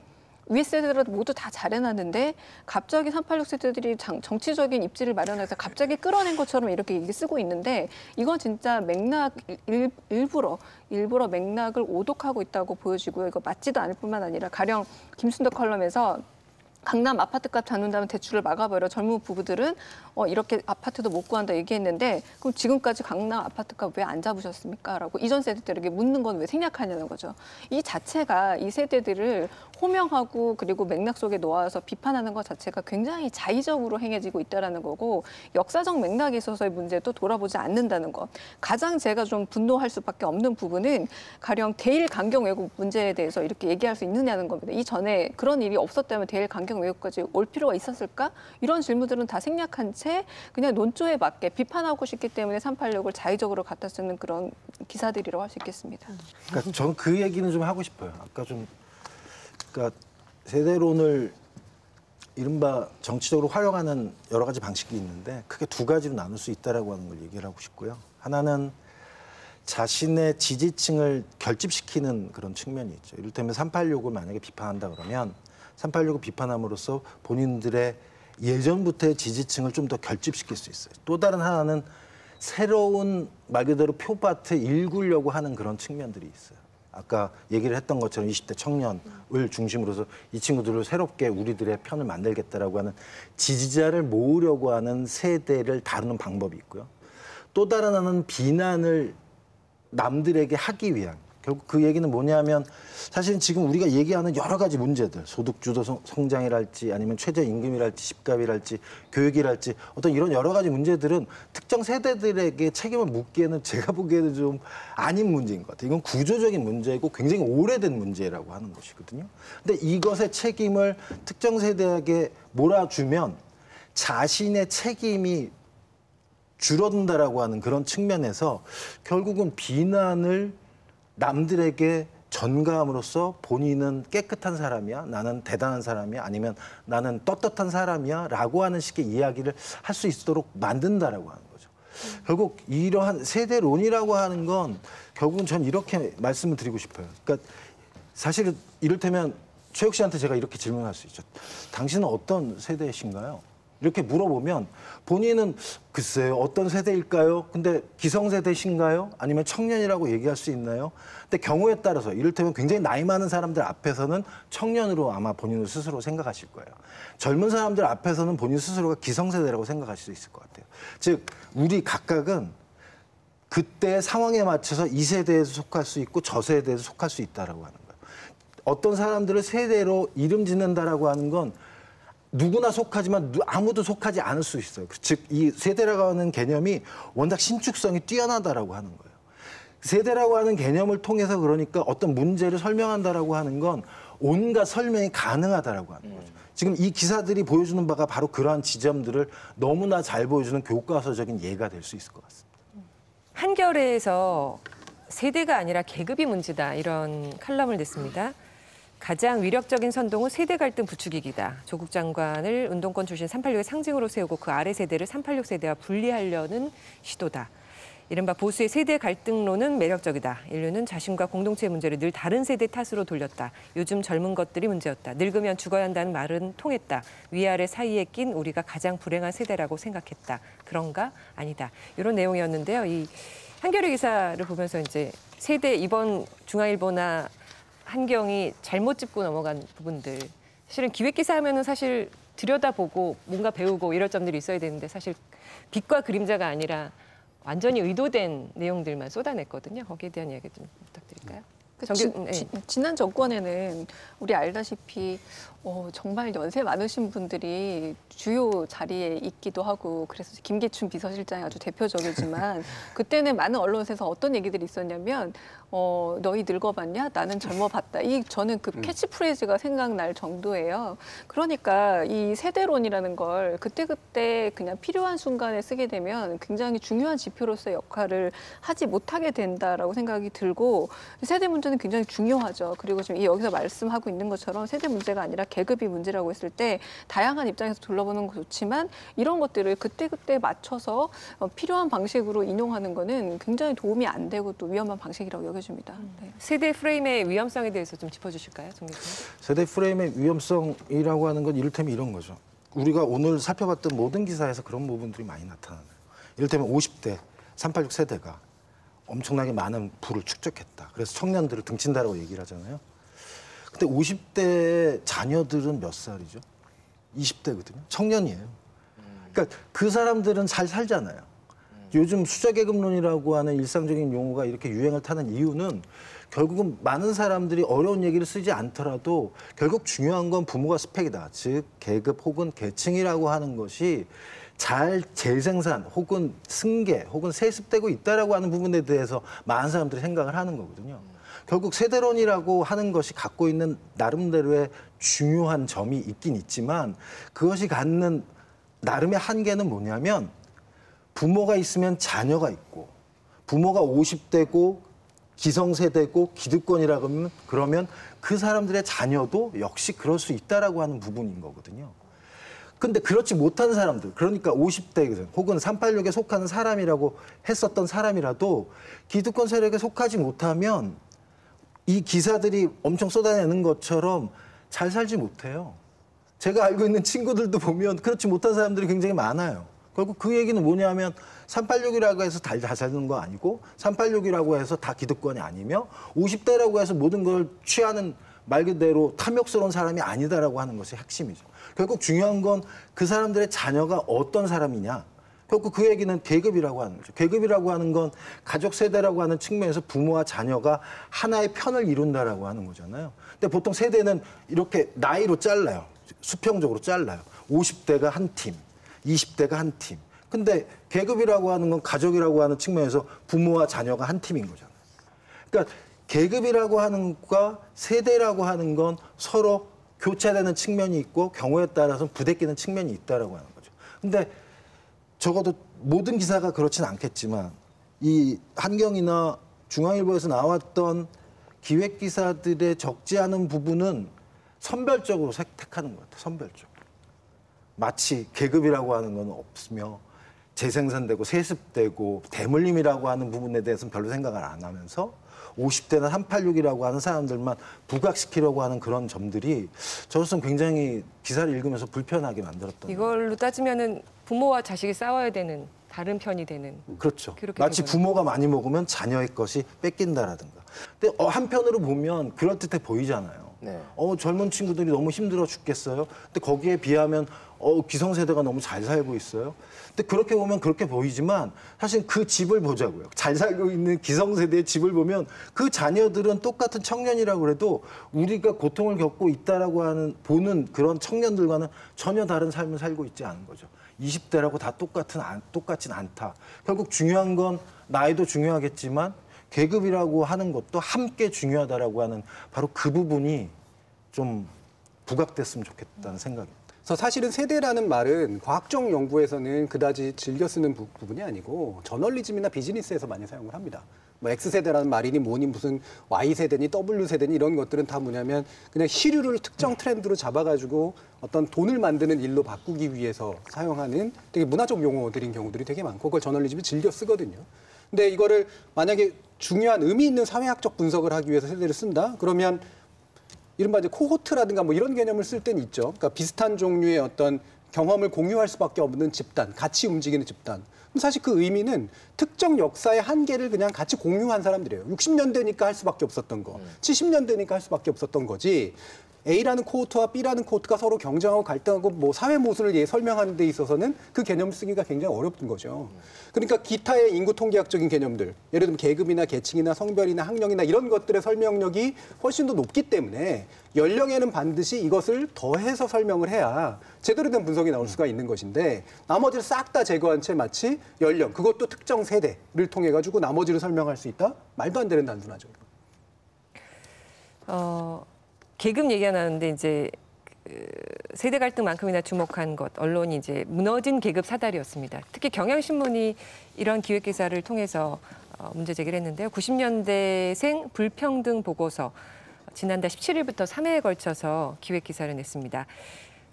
위에 세대들 모두 다 잘해놨는데 갑자기 386 세대들이 정치적인 입지를 마련해서 갑자기 끌어낸 것처럼 이렇게 얘기 쓰고 있는데, 이건 진짜 맥락 일부러 맥락을 오독하고 있다고 보여지고요. 이거 맞지도 않을 뿐만 아니라 가령 김순덕 컬럼에서 강남 아파트값 잡는다면 대출을 막아버려, 젊은 부부들은 이렇게 아파트도 못 구한다 얘기했는데, 그럼 지금까지 강남 아파트값 왜 안 잡으셨습니까? 라고 이전 세대들에게 묻는 건 왜 생략하냐는 거죠. 이 자체가 이 세대들을 호명하고 그리고 맥락 속에 놓아서 비판하는 것 자체가 굉장히 자의적으로 행해지고 있다는 거고, 역사적 맥락에 있어서의 문제도 돌아보지 않는다는 것. 가장 제가 좀 분노할 수밖에 없는 부분은 가령 대일 강경 외국 문제에 대해서 이렇게 얘기할 수 있느냐는 겁니다. 이전에 그런 일이 없었다면 대일 강경 외국까지 올 필요가 있었을까? 이런 질문들은 다 생략한 채 그냥 논조에 맞게 비판하고 싶기 때문에 386을 자의적으로 갖다 쓰는 그런 기사들이라고 할 수 있겠습니다. 그러니까 저는 그 얘기는 좀 하고 싶어요. 아까 좀 그러니까 세대론을 이른바 정치적으로 활용하는 여러 가지 방식이 있는데 크게 두 가지로 나눌 수 있다라고 하는 걸 얘기를 하고 싶고요. 하나는 자신의 지지층을 결집시키는 그런 측면이 있죠. 이를테면 386을 만약에 비판한다 그러면 386을 비판함으로써 본인들의 예전부터의 지지층을 좀 더 결집시킬 수 있어요. 또 다른 하나는 새로운 말 그대로 표밭을 일구려고 하는 그런 측면들이 있어요. 아까 얘기를 했던 것처럼 20대 청년을 중심으로서 이 친구들을 새롭게 우리들의 편을 만들겠다라고 하는 지지자를 모으려고 하는 세대를 다루는 방법이 있고요. 또 다른 하나는 비난을 남들에게 하기 위한, 결국 그 얘기는 뭐냐면 사실은 지금 우리가 얘기하는 여러 가지 문제들, 소득주도 성장이랄지 아니면 최저임금이랄지 집값이랄지 교육이랄지 어떤 이런 여러 가지 문제들은 특정 세대들에게 책임을 묻기에는 제가 보기에는 좀 아닌 문제인 것 같아요. 이건 구조적인 문제이고 굉장히 오래된 문제라고 하는 것이거든요. 근데 이것의 책임을 특정 세대에게 몰아주면 자신의 책임이 줄어든다라고 하는 그런 측면에서 결국은 비난을 남들에게 전가함으로써 본인은 깨끗한 사람이야, 나는 대단한 사람이야, 아니면 나는 떳떳한 사람이야 라고 하는 식의 이야기를 할 수 있도록 만든다라고 하는 거죠. 결국 이러한 세대론이라고 하는 건 결국은 전 이렇게 말씀을 드리고 싶어요. 그러니까 사실은 이를테면 최욱 씨한테 제가 이렇게 질문할 수 있죠. 당신은 어떤 세대이신가요? 이렇게 물어보면 본인은 글쎄요, 어떤 세대일까요? 근데 기성세대신가요? 아니면 청년이라고 얘기할 수 있나요? 근데 경우에 따라서 이를테면 굉장히 나이 많은 사람들 앞에서는 청년으로 아마 본인을 스스로 생각하실 거예요. 젊은 사람들 앞에서는 본인 스스로가 기성세대라고 생각하실 수 있을 것 같아요. 즉 우리 각각은 그때의 상황에 맞춰서 이 세대에서 속할 수 있고 저 세대에서 속할 수 있다라고 하는 거예요. 어떤 사람들을 세대로 이름 짓는다라고 하는 건 누구나 속하지만 아무도 속하지 않을 수 있어요. 즉 이 세대라고 하는 개념이 워낙 신축성이 뛰어나다라고 하는 거예요. 세대라고 하는 개념을 통해서 그러니까 어떤 문제를 설명한다라고 하는 건 온갖 설명이 가능하다라고 하는 거죠. 지금 이 기사들이 보여주는 바가 바로 그러한 지점들을 너무나 잘 보여주는 교과서적인 예가 될 수 있을 것 같습니다. 한겨레에서 세대가 아니라 계급이 문제다 이런 칼럼을 냈습니다. 가장 위력적인 선동은 세대 갈등 부추기기다. 조국 장관을 운동권 출신 386의 상징으로 세우고 그 아래 세대를 386 세대와 분리하려는 시도다. 이른바 보수의 세대 갈등론은 매력적이다. 인류는 자신과 공동체의 문제를 늘 다른 세대 탓으로 돌렸다. 요즘 젊은 것들이 문제였다. 늙으면 죽어야 한다는 말은 통했다. 위아래 사이에 낀 우리가 가장 불행한 세대라고 생각했다. 그런가? 아니다. 이런 내용이었는데요. 이 한겨레 기사를 보면서 이제 세대 이번 중앙일보나 한경이 잘못 짚고 넘어간 부분들. 실은 기획기사 하면은 사실 들여다보고 뭔가 배우고 이럴 점들이 있어야 되는데 사실 빛과 그림자가 아니라 완전히 의도된 내용들만 쏟아냈거든요. 거기에 대한 이야기 좀 부탁드릴까요? 지난 정권에는 우리 알다시피 정말 연세 많으신 분들이 주요 자리에 있기도 하고 그래서 김기춘 비서실장이 아주 대표적이지만 그때는 많은 언론에서 어떤 얘기들이 있었냐면 너희 늙어봤냐? 나는 젊어봤다. 저는 그 캐치프레이즈가 생각날 정도예요. 그러니까 이 세대론이라는 걸 그때그때 그냥 필요한 순간에 쓰게 되면 굉장히 중요한 지표로서의 역할을 하지 못하게 된다라고 생각이 들고 세대 문제는 굉장히 중요하죠. 그리고 지금 여기서 말씀하고 있는 것처럼 세대 문제가 아니라 계급이 문제라고 했을 때 다양한 입장에서 둘러보는 거 좋지만 이런 것들을 그때그때 맞춰서 필요한 방식으로 인용하는 거는 굉장히 도움이 안 되고 또 위험한 방식이라고 여겨집니다. 네. 세대 프레임의 위험성에 대해서 좀 짚어주실까요, 정 교수님? 세대 프레임의 위험성이라고 하는 건 이를테면 이런 거죠. 우리가 오늘 살펴봤던 모든 기사에서 그런 부분들이 많이 나타나요. 이를테면 50대 386 세대가 엄청나게 많은 부를 축적했다. 그래서 청년들을 등친다라고 얘기를 하잖아요. 근데 50대 자녀들은 몇 살이죠? 20대거든요. 청년이에요. 그러니까 그 사람들은 잘 살잖아요. 요즘 수저계급론이라고 하는 일상적인 용어가 이렇게 유행을 타는 이유는 결국은 많은 사람들이 어려운 얘기를 쓰지 않더라도 결국 중요한 건 부모가 스펙이다. 즉 계급 혹은 계층이라고 하는 것이 잘 재생산 혹은 승계 혹은 세습되고 있다라고 하는 부분에 대해서 많은 사람들이 생각을 하는 거거든요. 결국 세대론이라고 하는 것이 갖고 있는 나름대로의 중요한 점이 있긴 있지만 그것이 갖는 나름의 한계는 뭐냐면 부모가 있으면 자녀가 있고 부모가 50대고 기성세대고 기득권이라고 그러면 그 사람들의 자녀도 역시 그럴 수 있다라고 하는 부분인 거거든요. 근데 그렇지 못한 사람들, 그러니까 50대 혹은 386에 속하는 사람이라고 했었던 사람이라도 기득권 세력에 속하지 못하면 이 기사들이 엄청 쏟아내는 것처럼 잘 살지 못해요. 제가 알고 있는 친구들도 보면 그렇지 못한 사람들이 굉장히 많아요. 결국 그 얘기는 뭐냐면 386이라고 해서 다 사는 거 아니고 386이라고 해서 다 기득권이 아니며 50대라고 해서 모든 걸 취하는 말 그대로 탐욕스러운 사람이 아니다라고 하는 것이 핵심이죠. 결국 중요한 건 그 사람들의 자녀가 어떤 사람이냐. 결국 그 얘기는 계급이라고 하는 거죠. 계급이라고 하는 건 가족 세대라고 하는 측면에서 부모와 자녀가 하나의 편을 이룬다라고 하는 거잖아요. 근데 보통 세대는 이렇게 나이로 잘라요. 수평적으로 잘라요. 50대가 한 팀, 20대가 한 팀. 근데 계급이라고 하는 건 가족이라고 하는 측면에서 부모와 자녀가 한 팀인 거잖아요. 그러니까 계급이라고 하는 것과 세대라고 하는 건 서로 교차되는 측면이 있고 경우에 따라서는 부대끼는 측면이 있다라고 하는 거죠. 근데 적어도 모든 기사가 그렇진 않겠지만 이 한경이나 중앙일보에서 나왔던 기획 기사들의 적지 않은 부분은 선별적으로 택하는 것 같아요. 선별적으로. 마치 계급이라고 하는 건 없으며 재생산되고 세습되고 대물림이라고 하는 부분에 대해서는 별로 생각을 안 하면서 50대나 386이라고 하는 사람들만 부각시키려고 하는 그런 점들이 저로서는 굉장히 기사를 읽으면서 불편하게 만들었던 이걸로 따지면은 부모와 자식이 싸워야 되는 다른 편이 되는. 그렇죠. 그렇게 마치 되구나. 부모가 많이 먹으면 자녀의 것이 뺏긴다라든가. 근데 한편으로 보면 그럴듯해 보이잖아요. 네. 젊은 친구들이 너무 힘들어 죽겠어요. 근데 거기에 비하면 기성세대가 너무 잘 살고 있어요. 근데 그렇게 보면 그렇게 보이지만 사실 그 집을 보자고요. 잘 살고 있는 기성세대의 집을 보면 그 자녀들은 똑같은 청년이라고 해도 우리가 고통을 겪고 있다라고 하는 보는 그런 청년들과는 전혀 다른 삶을 살고 있지 않은 거죠. 20대라고 다 똑같진 않다. 결국 중요한 건 나이도 중요하겠지만 계급이라고 하는 것도 함께 중요하다라고 하는 바로 그 부분이 좀 부각됐으면 좋겠다는 생각입니다. 그래서 사실은 세대라는 말은 과학적 연구에서는 그다지 즐겨 쓰는 부분이 아니고 저널리즘이나 비즈니스에서 많이 사용을 합니다. 뭐 X세대라는 말이니 뭐니 무슨 Y세대니 W세대니 이런 것들은 다 뭐냐면 그냥 시류를 특정 트렌드로 잡아가지고 어떤 돈을 만드는 일로 바꾸기 위해서 사용하는 되게 문화적 용어들인 경우들이 되게 많고 그걸 저널리즘이 즐겨 쓰거든요. 근데 이거를 만약에 중요한 의미 있는 사회학적 분석을 하기 위해서 세대를 쓴다? 그러면 이른바 이제 코호트라든가 뭐 이런 개념을 쓸 때는 있죠. 그러니까 비슷한 종류의 어떤 경험을 공유할 수밖에 없는 집단, 같이 움직이는 집단. 사실 그 의미는 특정 역사의 한계를 그냥 같이 공유한 사람들이에요. 60년대니까 할 수밖에 없었던 거, 70년대니까 할 수밖에 없었던 거지. A라는 코호트와 B라는 코호트가 서로 경쟁하고 갈등하고 뭐 사회 모순을 설명하는 데 있어서는 그 개념을 쓰기가 굉장히 어렵던 거죠. 그러니까 기타의 인구 통계학적인 개념들, 예를 들면 계급이나 계층이나 성별이나 학력이나 이런 것들의 설명력이 훨씬 더 높기 때문에 연령에는 반드시 이것을 더해서 설명을 해야 제대로 된 분석이 나올 수가 있는 것인데 나머지를 싹 다 제거한 채 마치 연령, 그것도 특정 세대를 통해 가지고 나머지를 설명할 수 있다? 말도 안 되는 단순하죠. 계급 얘기가 나왔는데 이제 세대 갈등만큼이나 주목한 것, 언론이 이제 무너진 계급 사다리였습니다. 특히 경향신문이 이런 기획 기사를 통해서 문제 제기를 했는데요. 90년대생 불평등 보고서 지난달 17일부터 3회에 걸쳐서 기획 기사를 냈습니다.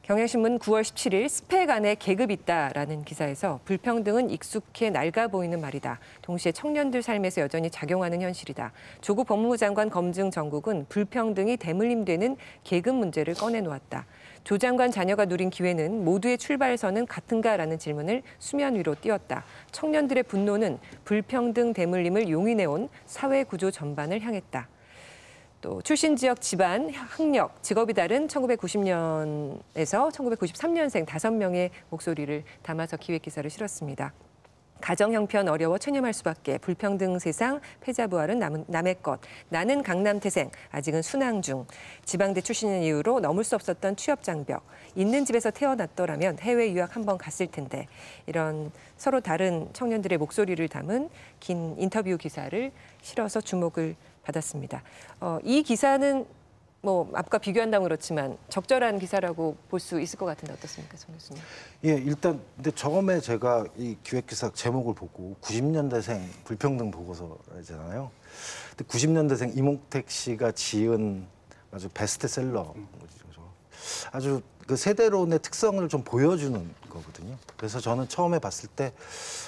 경향신문 9월 17일 스펙 안에 계급이 있다라는 기사에서 불평등은 익숙해 낡아 보이는 말이다. 동시에 청년들 삶에서 여전히 작용하는 현실이다. 조국 법무부 장관 검증 정국은 불평등이 대물림되는 계급 문제를 꺼내놓았다. 조 장관 자녀가 누린 기회는 모두의 출발선은 같은가라는 질문을 수면 위로 띄웠다. 청년들의 분노는 불평등 대물림을 용인해온 사회 구조 전반을 향했다. 또 출신 지역, 집안, 학력, 직업이 다른 1990년에서 1993년생 5명의 목소리를 담아서 기획 기사를 실었습니다. 가정 형편 어려워 체념할 수밖에, 불평등 세상, 패자부활은 남의 것, 나는 강남 태생, 아직은 순항 중, 지방대 출신인 이유로 넘을 수 없었던 취업 장벽, 있는 집에서 태어났더라면 해외 유학 한번 갔을 텐데, 이런 서로 다른 청년들의 목소리를 담은 긴 인터뷰 기사를 실어서 주목을 받았습니다. 이 기사는 뭐 앞과 비교한다면 그렇지만 적절한 기사라고 볼 수 있을 것 같은데 어떻습니까, 정 교수님? 예, 일단 근데 처음에 제가 이 기획기사 제목을 보고 90년대생 불평등 보고서잖아요. 근데 90년대생 이몽택 씨가 지은 아주 베스트셀러인 거죠. 아주 그 세대론의 특성을 좀 보여주는 거거든요. 그래서 저는 처음에 봤을 때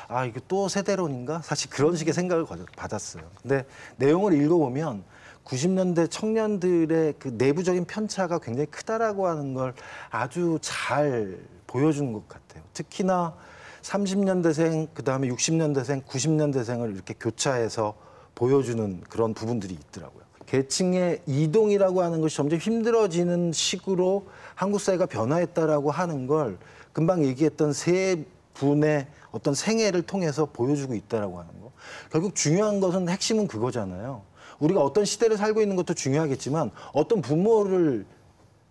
아, 이게 또 세대론인가? 사실 그런 식의 생각을 받았어요. 근데 내용을 읽어보면 90년대 청년들의 그 내부적인 편차가 굉장히 크다라고 하는 걸 아주 잘 보여주는 것 같아요. 특히나 30년대생, 그다음에 60년대생, 90년대생을 이렇게 교차해서 보여주는 그런 부분들이 있더라고요. 계층의 이동이라고 하는 것이 점점 힘들어지는 식으로 한국 사회가 변화했다라고 하는 걸 금방 얘기했던 세 분의 어떤 생애를 통해서 보여주고 있다라고 하는 거. 결국 중요한 것은 핵심은 그거잖아요. 우리가 어떤 시대를 살고 있는 것도 중요하겠지만 어떤 부모를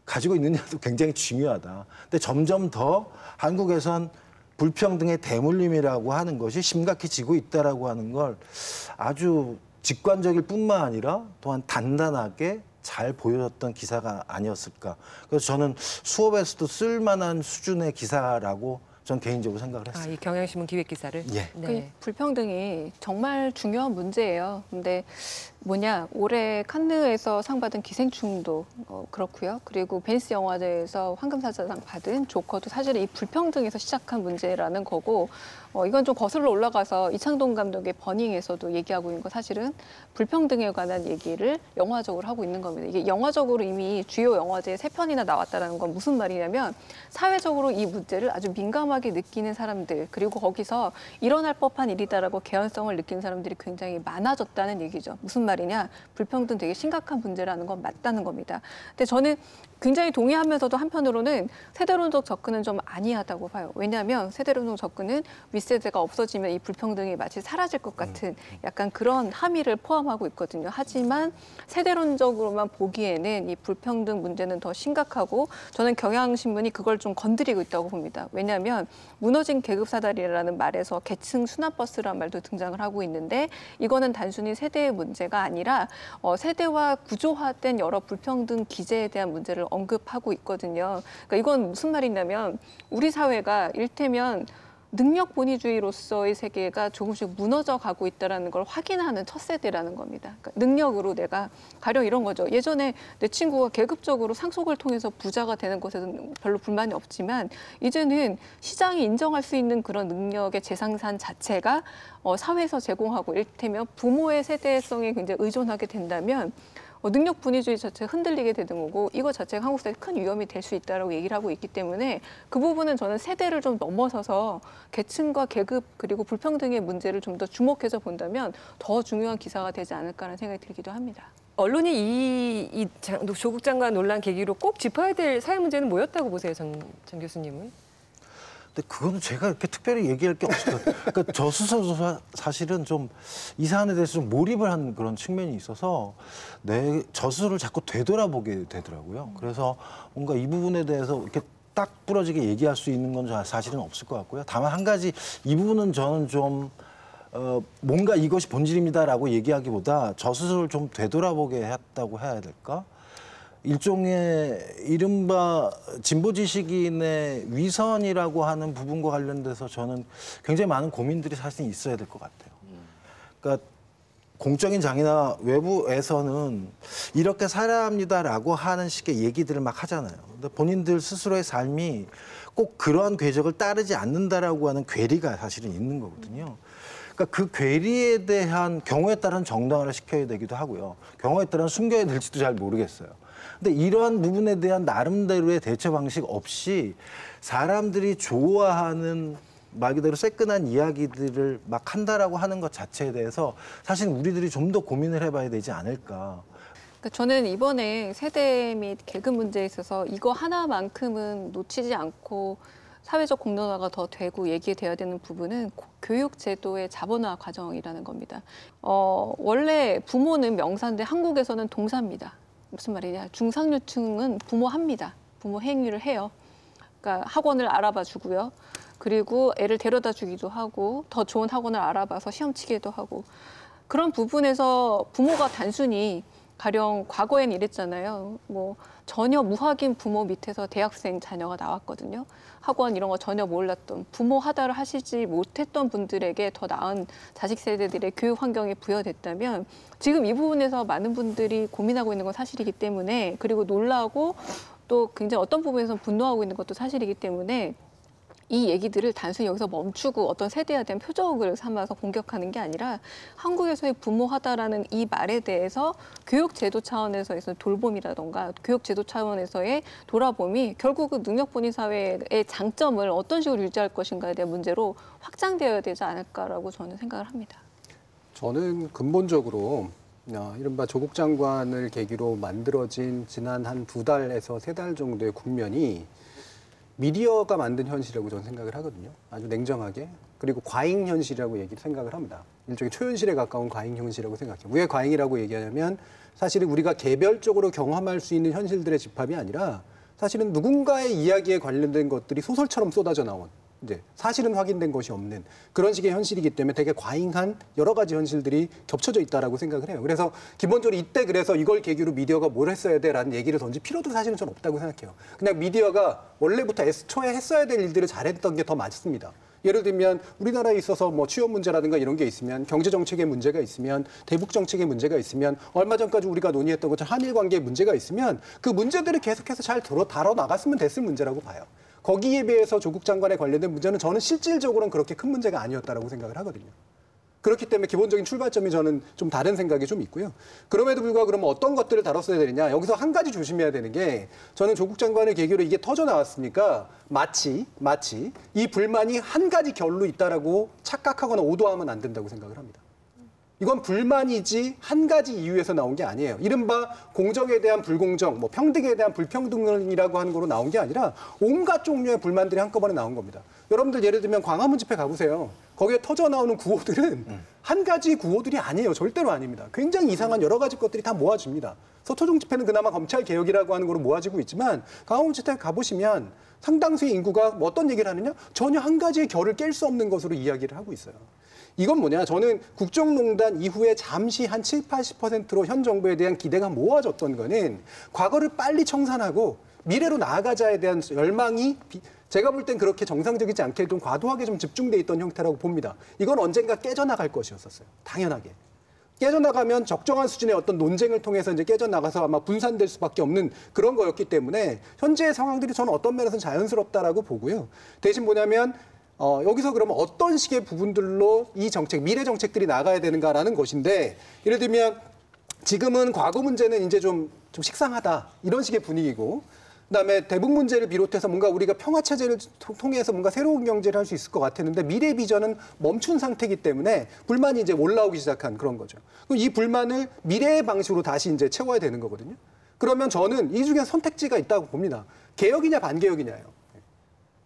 가지고 있느냐도 굉장히 중요하다. 근데 점점 더 한국에선 불평등의 대물림이라고 하는 것이 심각해지고 있다라고 하는 걸 아주 직관적일 뿐만 아니라 또한 단단하게 잘 보여줬던 기사가 아니었을까. 그래서 저는 수업에서도 쓸만한 수준의 기사라고 전 개인적으로 생각을 했어요. 이 경향신문 기획 기사를? 예. 네. 불평등이 정말 중요한 문제예요. 근데 올해 칸느에서 상 받은 기생충도 그렇고요. 그리고 베니스 영화제에서 황금사자상 받은 조커도 사실은 이 불평등에서 시작한 문제라는 거고, 이건 좀 거슬러 올라가서 이창동 감독의 버닝에서도 얘기하고 있는 거, 사실은 불평등에 관한 얘기를 영화적으로 하고 있는 겁니다. 이게 영화적으로 이미 주요 영화제에 3편이나 나왔다는 건 무슨 말이냐면 사회적으로 이 문제를 아주 민감하게 느끼는 사람들, 그리고 거기서 일어날 법한 일이다라고 개연성을 느끼는 사람들이 굉장히 많아졌다는 얘기죠. 무슨 말이냐? 불평등 되게 심각한 문제라는 건 맞다는 겁니다. 근데 저는 굉장히 동의하면서도 한편으로는 세대론적 접근은 좀 아니하다고 봐요. 왜냐하면 세대론적 접근은 윗세대가 없어지면 이 불평등이 마치 사라질 것 같은 약간 그런 함의를 포함하고 있거든요. 하지만 세대론적으로만 보기에는 이 불평등 문제는 더 심각하고, 저는 경향신문이 그걸 좀 건드리고 있다고 봅니다. 왜냐하면 무너진 계급사다리라는 말에서 계층 순환버스라는 말도 등장을 하고 있는데, 이거는 단순히 세대의 문제가 아니라 세대와 구조화된 여러 불평등 기제에 대한 문제를 언급하고 있거든요. 그러니까 이건 무슨 말이냐면 우리 사회가 일테면 능력 본위주의로서의 세계가 조금씩 무너져 가고 있다는 걸 확인하는 첫 세대라는 겁니다. 그러니까 능력으로 내가 가령 이런 거죠. 예전에 내 친구가 계급적으로 상속을 통해서 부자가 되는 것에는 별로 불만이 없지만, 이제는 시장이 인정할 수 있는 그런 능력의 재생산 자체가 사회에서 제공하고, 이를테면 부모의 세대성에 굉장히 의존하게 된다면 능력 분위주의 자체가 흔들리게 되는 거고, 이거 자체가 한국 사회에 큰 위험이 될 수 있다고 얘기를 하고 있기 때문에 그 부분은 저는 세대를 좀 넘어서서 계층과 계급 그리고 불평등의 문제를 좀 더 주목해서 본다면 더 중요한 기사가 되지 않을까라는 생각이 들기도 합니다. 언론이 조국 장관 논란 계기로 꼭 짚어야 될 사회 문제는 뭐였다고 보세요, 전 교수님은? 근데 그거는 제가 이렇게 특별히 얘기할 게 없어요. 그러니까 저 스스로도 사실은 좀 이 사안에 대해서 좀 몰입을 한 그런 측면이 있어서 저 스스로를 자꾸 되돌아보게 되더라고요. 그래서 뭔가 이 부분에 대해서 이렇게 딱 부러지게 얘기할 수 있는 건 사실은 없을 것 같고요. 다만 한 가지 이 부분은 저는 좀 뭔가 이것이 본질입니다라고 얘기하기보다 저 스스로를 좀 되돌아보게 했다고 해야 될까? 일종의 이른바 진보 지식인의 위선이라고 하는 부분과 관련돼서 저는 굉장히 많은 고민들이 사실 있어야 될 것 같아요. 그러니까 공적인 장이나 외부에서는 이렇게 살아야 합니다라고 하는 식의 얘기들을 막 하잖아요. 근데 본인들 스스로의 삶이 꼭 그러한 궤적을 따르지 않는다라고 하는 괴리가 사실은 있는 거거든요. 그러니까 그 괴리에 대한 경우에 따른 정당화를 시켜야 되기도 하고요. 경우에 따른 숨겨야 될지도 잘 모르겠어요. 근데 이러한 부분에 대한 나름대로의 대처 방식 없이 사람들이 좋아하는 말 그대로 새끈한 이야기들을 막 한다라고 하는 것 자체에 대해서 사실 우리들이 좀 더 고민을 해봐야 되지 않을까. 그러니까 저는 이번에 세대 및 계급 문제에 있어서 이거 하나만큼은 놓치지 않고 사회적 공론화가 더 되고 얘기돼야 되는 부분은 교육 제도의 자본화 과정이라는 겁니다. 원래 부모는 명사인데 한국에서는 동사입니다. 무슨 말이냐? 중상류층은 부모합니다. 부모 행위를 해요. 그러니까 학원을 알아봐 주고요. 그리고 애를 데려다 주기도 하고 더 좋은 학원을 알아봐서 시험 치기도 하고 그런 부분에서 부모가 단순히 가령 과거엔 이랬잖아요. 뭐 전혀 무학인 부모 밑에서 대학생 자녀가 나왔거든요. 학원 이런 거 전혀 몰랐던 부모 하다를 하시지 못했던 분들에게 더 나은 자식 세대들의 교육 환경이 부여됐다면 지금 이 부분에서 많은 분들이 고민하고 있는 건 사실이기 때문에 그리고 놀라고 또 굉장히 어떤 부분에서 분노하고 있는 것도 사실이기 때문에 이 얘기들을 단순히 여기서 멈추고 어떤 세대에 대한 표적을 삼아서 공격하는 게 아니라 한국에서의 부모하다라는 이 말에 대해서 교육제도 차원에서의 돌봄이라던가 교육제도 차원에서의 돌아봄이 결국 그 능력본위 사회의 장점을 어떤 식으로 유지할 것인가에 대한 문제로 확장되어야 되지 않을까라고 저는 생각을 합니다. 저는 근본적으로 이른바 조국 장관을 계기로 만들어진 지난 한 2달에서 3달 정도의 국면이 미디어가 만든 현실이라고 저는 생각을 하거든요. 아주 냉정하게. 그리고 과잉 현실이라고 생각을 합니다. 일종의 초현실에 가까운 과잉 현실이라고 생각해요. 왜 과잉이라고 얘기하냐면 사실은 우리가 개별적으로 경험할 수 있는 현실들의 집합이 아니라 사실은 누군가의 이야기에 관련된 것들이 소설처럼 쏟아져 나온 이제 사실은 확인된 것이 없는 그런 식의 현실이기 때문에 되게 과잉한 여러 가지 현실들이 겹쳐져 있다라고 생각을 해요. 그래서 기본적으로 이때 그래서 이걸 계기로 미디어가 뭘 했어야 돼라는 얘기를 던질 필요도 사실은 전 없다고 생각해요. 그냥 미디어가 원래부터 애초에 했어야 될 일들을 잘했던 게 더 맞습니다. 예를 들면 우리나라에 있어서 뭐 취업 문제라든가 이런 게 있으면 경제 정책의 문제가 있으면 대북 정책의 문제가 있으면 얼마 전까지 우리가 논의했던 것처럼 한일 관계의 문제가 있으면 그 문제들을 계속해서 잘 다뤄 나갔으면 됐을 문제라고 봐요. 거기에 비해서 조국 장관에 관련된 문제는 저는 실질적으로는 그렇게 큰 문제가 아니었다라고 생각을 하거든요. 그렇기 때문에 기본적인 출발점이 저는 좀 다른 생각이 좀 있고요. 그럼에도 불구하고 그러면 어떤 것들을 다뤘어야 되느냐. 여기서 한 가지 조심해야 되는 게 저는 조국 장관의 계기로 이게 터져 나왔으니까 마치 이 불만이 한 가지 결로 있다라고 착각하거나 오도하면 안 된다고 생각을 합니다. 이건 불만이지 한 가지 이유에서 나온 게 아니에요. 이른바 공정에 대한 불공정, 뭐 평등에 대한 불평등이라고 하는 거로 나온 게 아니라 온갖 종류의 불만들이 한꺼번에 나온 겁니다. 여러분들 예를 들면 광화문 집회 가보세요. 거기에 터져 나오는 구호들은 한 가지 구호들이 아니에요. 절대로 아닙니다. 굉장히 이상한 여러 가지 것들이 다 모아집니다. 서초동 집회는 그나마 검찰 개혁이라고 하는 거로 모아지고 있지만 광화문 집회 가보시면 상당수의 인구가 뭐 어떤 얘기를 하느냐? 전혀 한 가지의 결을 깰 수 없는 것으로 이야기를 하고 있어요. 이건 뭐냐? 저는 국정농단 이후에 잠시 한 70~80%로 현 정부에 대한 기대가 모아졌던 거는 과거를 빨리 청산하고 미래로 나아가자에 대한 열망이 제가 볼 땐 그렇게 정상적이지 않게 좀 과도하게 좀 집중돼 있던 형태라고 봅니다. 이건 언젠가 깨져나갈 것이었었어요. 당연하게. 깨져나가면 적정한 수준의 어떤 논쟁을 통해서 이제 깨져나가서 아마 분산될 수밖에 없는 그런 거였기 때문에 현재의 상황들이 저는 어떤 면에서는 자연스럽다라고 보고요. 대신 뭐냐면 여기서 그러면 어떤 식의 부분들로 이 정책, 미래 정책들이 나가야 되는가라는 것인데 예를 들면 지금은 과거 문제는 이제 좀 식상하다 이런 식의 분위기고 그다음에 대북 문제를 비롯해서 뭔가 우리가 평화 체제를 통해서 뭔가 새로운 경제를 할 수 있을 것 같았는데 미래 비전은 멈춘 상태이기 때문에 불만이 이제 올라오기 시작한 그런 거죠. 그럼 이 불만을 미래의 방식으로 다시 이제 채워야 되는 거거든요. 그러면 저는 이 중에 선택지가 있다고 봅니다. 개혁이냐 반개혁이냐예요.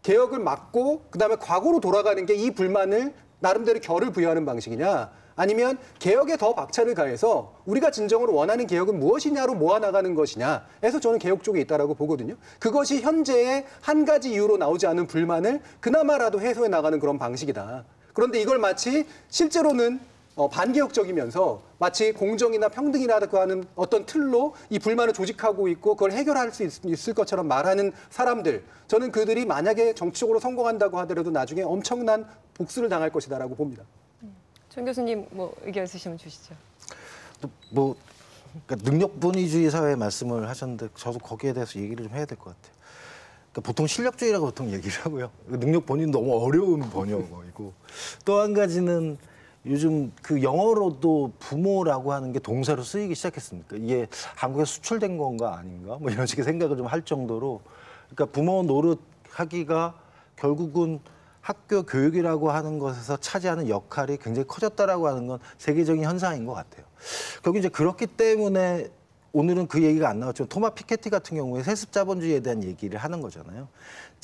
개혁을 막고 그다음에 과거로 돌아가는 게 이 불만을 나름대로 결을 부여하는 방식이냐, 아니면 개혁에 더 박차를 가해서 우리가 진정으로 원하는 개혁은 무엇이냐로 모아나가는 것이냐 해서 저는 개혁 쪽에 있다라고 보거든요. 그것이 현재의 한 가지 이유로 나오지 않은 불만을 그나마라도 해소해 나가는 그런 방식이다. 그런데 이걸 마치 실제로는 반개혁적이면서 마치 공정이나 평등이라고 하는 어떤 틀로 이 불만을 조직하고 있고 그걸 해결할 수 있을 것처럼 말하는 사람들, 저는 그들이 만약에 정치적으로 성공한다고 하더라도 나중에 엄청난 복수를 당할 것이다라고 봅니다. 정 교수님 뭐 의견 있으시면 주시죠. 뭐 그러니까 능력분위주의 사회 말씀을 하셨는데 저도 거기에 대해서 얘기를 좀 해야 될 것 같아요. 그러니까 보통 실력주의라고 보통 얘기를 하고요. 능력 본인 너무 어려운 번역어이고 또 한 가지는 요즘 그 영어로도 부모라고 하는 게 동사로 쓰이기 시작했습니까? 이게 한국에 수출된 건가 아닌가? 뭐 이런 식의 생각을 좀 할 정도로 그러니까 부모 노릇하기가 결국은 학교 교육이라고 하는 것에서 차지하는 역할이 굉장히 커졌다라고 하는 건 세계적인 현상인 것 같아요. 결국 이제 그렇기 때문에 오늘은 그 얘기가 안 나왔지만 토마 피케티 같은 경우에 세습 자본주의에 대한 얘기를 하는 거잖아요.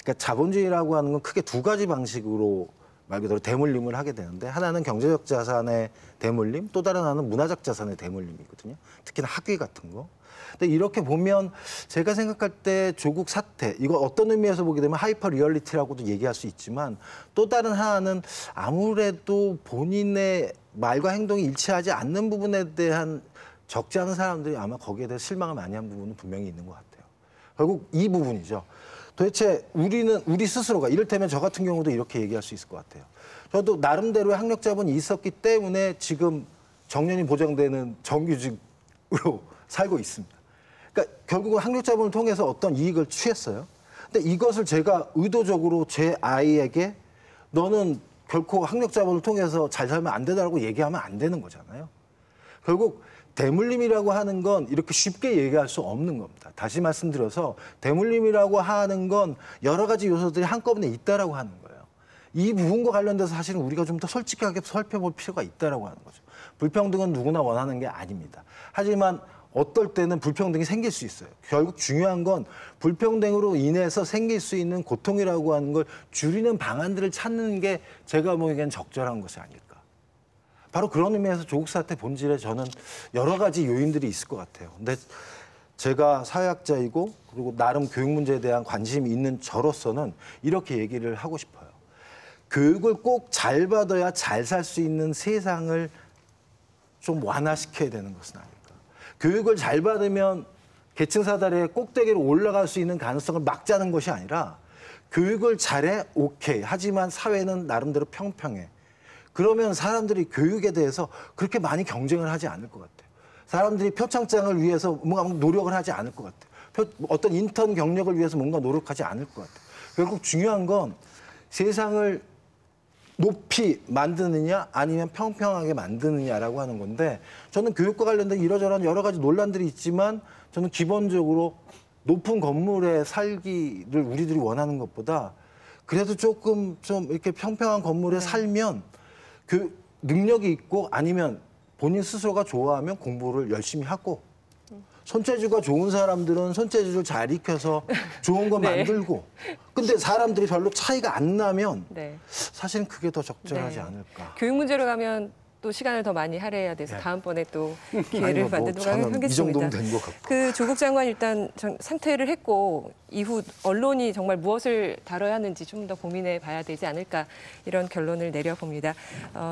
그러니까 자본주의라고 하는 건 크게 두 가지 방식으로 말 그대로 대물림을 하게 되는데 하나는 경제적 자산의 대물림, 또 다른 하나는 문화적 자산의 대물림이거든요. 특히나 학위 같은 거. 근데 이렇게 보면 제가 생각할 때 조국 사태, 이거 어떤 의미에서 보게 되면 하이퍼 리얼리티라고도 얘기할 수 있지만 또 다른 하나는 아무래도 본인의 말과 행동이 일치하지 않는 부분에 대한 적지 않은 사람들이 아마 거기에 대해 실망을 많이 한 부분은 분명히 있는 것 같아요. 결국 이 부분이죠. 도대체 우리 스스로가 이를테면 저 같은 경우도 이렇게 얘기할 수 있을 것 같아요. 저도 나름대로의 학력 자본이 있었기 때문에 지금 정년이 보장되는 정규직으로 살고 있습니다. 그러니까 결국은 학력 자본을 통해서 어떤 이익을 취했어요. 근데 이것을 제가 의도적으로 제 아이에게 너는 결코 학력 자본을 통해서 잘 살면 안 되다라고 얘기하면 안 되는 거잖아요. 결국 대물림이라고 하는 건 이렇게 쉽게 얘기할 수 없는 겁니다. 다시 말씀드려서 대물림이라고 하는 건 여러 가지 요소들이 한꺼번에 있다라고 하는 거예요. 이 부분과 관련돼서 사실은 우리가 좀 더 솔직하게 살펴볼 필요가 있다라고 하는 거죠. 불평등은 누구나 원하는 게 아닙니다. 하지만 어떨 때는 불평등이 생길 수 있어요. 결국 중요한 건 불평등으로 인해서 생길 수 있는 고통이라고 하는 걸 줄이는 방안들을 찾는 게 제가 보기엔 적절한 것이 아닐까. 바로 그런 의미에서 조국 사태 본질에 저는 여러 가지 요인들이 있을 것 같아요. 근데 제가 사회학자이고 그리고 나름 교육 문제에 대한 관심이 있는 저로서는 이렇게 얘기를 하고 싶어요. 교육을 꼭 잘 받아야 잘 살 수 있는 세상을 좀 완화시켜야 되는 것은 아닐까. 교육을 잘 받으면 계층 사다리의 꼭대기로 올라갈 수 있는 가능성을 막자는 것이 아니라 교육을 잘해 오케이. 하지만 사회는 나름대로 평평해. 그러면 사람들이 교육에 대해서 그렇게 많이 경쟁을 하지 않을 것 같아요. 사람들이 표창장을 위해서 뭔가 노력을 하지 않을 것 같아요. 어떤 인턴 경력을 위해서 뭔가 노력하지 않을 것 같아요. 결국 중요한 건 세상을 높이 만드느냐 아니면 평평하게 만드느냐라고 하는 건데 저는 교육과 관련된 이러저러한 여러 가지 논란들이 있지만 저는 기본적으로 높은 건물에 살기를 우리들이 원하는 것보다 그래도 조금 좀 이렇게 평평한 건물에 살면 그 능력이 있고 아니면 본인 스스로가 좋아하면 공부를 열심히 하고 손재주가 좋은 사람들은 손재주를 잘 익혀서 좋은 거 만들고 근데 사람들이 별로 차이가 안 나면 사실은 그게 더 적절하지 않을까. 교육 문제로 가면 또 시간을 더 많이 할애해야 돼서 다음번에 또 기회를 만들도록 하겠습니다. 이 정도면 된 것 같고. 그 조국 장관 일단 사퇴를 했고 이후 언론이 정말 무엇을 다뤄야 하는지 좀 더 고민해 봐야 되지 않을까 이런 결론을 내려봅니다.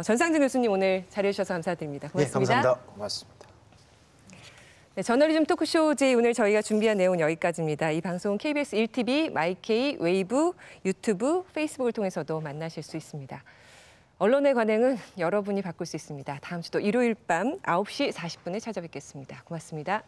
전상진 교수님 오늘 자리해 주셔서 감사드립니다. 고맙습니다. 네, 감사합니다. 고맙습니다. 네, 저널리즘 토크쇼 J 오늘 저희가 준비한 내용은 여기까지입니다. 이 방송은 KBS 1TV, 마이케이, 웨이브, 유튜브, 페이스북을 통해서도 만나실 수 있습니다. 언론의 관행은 여러분이 바꿀 수 있습니다. 다음 주도 일요일 밤 9시 40분에 찾아뵙겠습니다. 고맙습니다.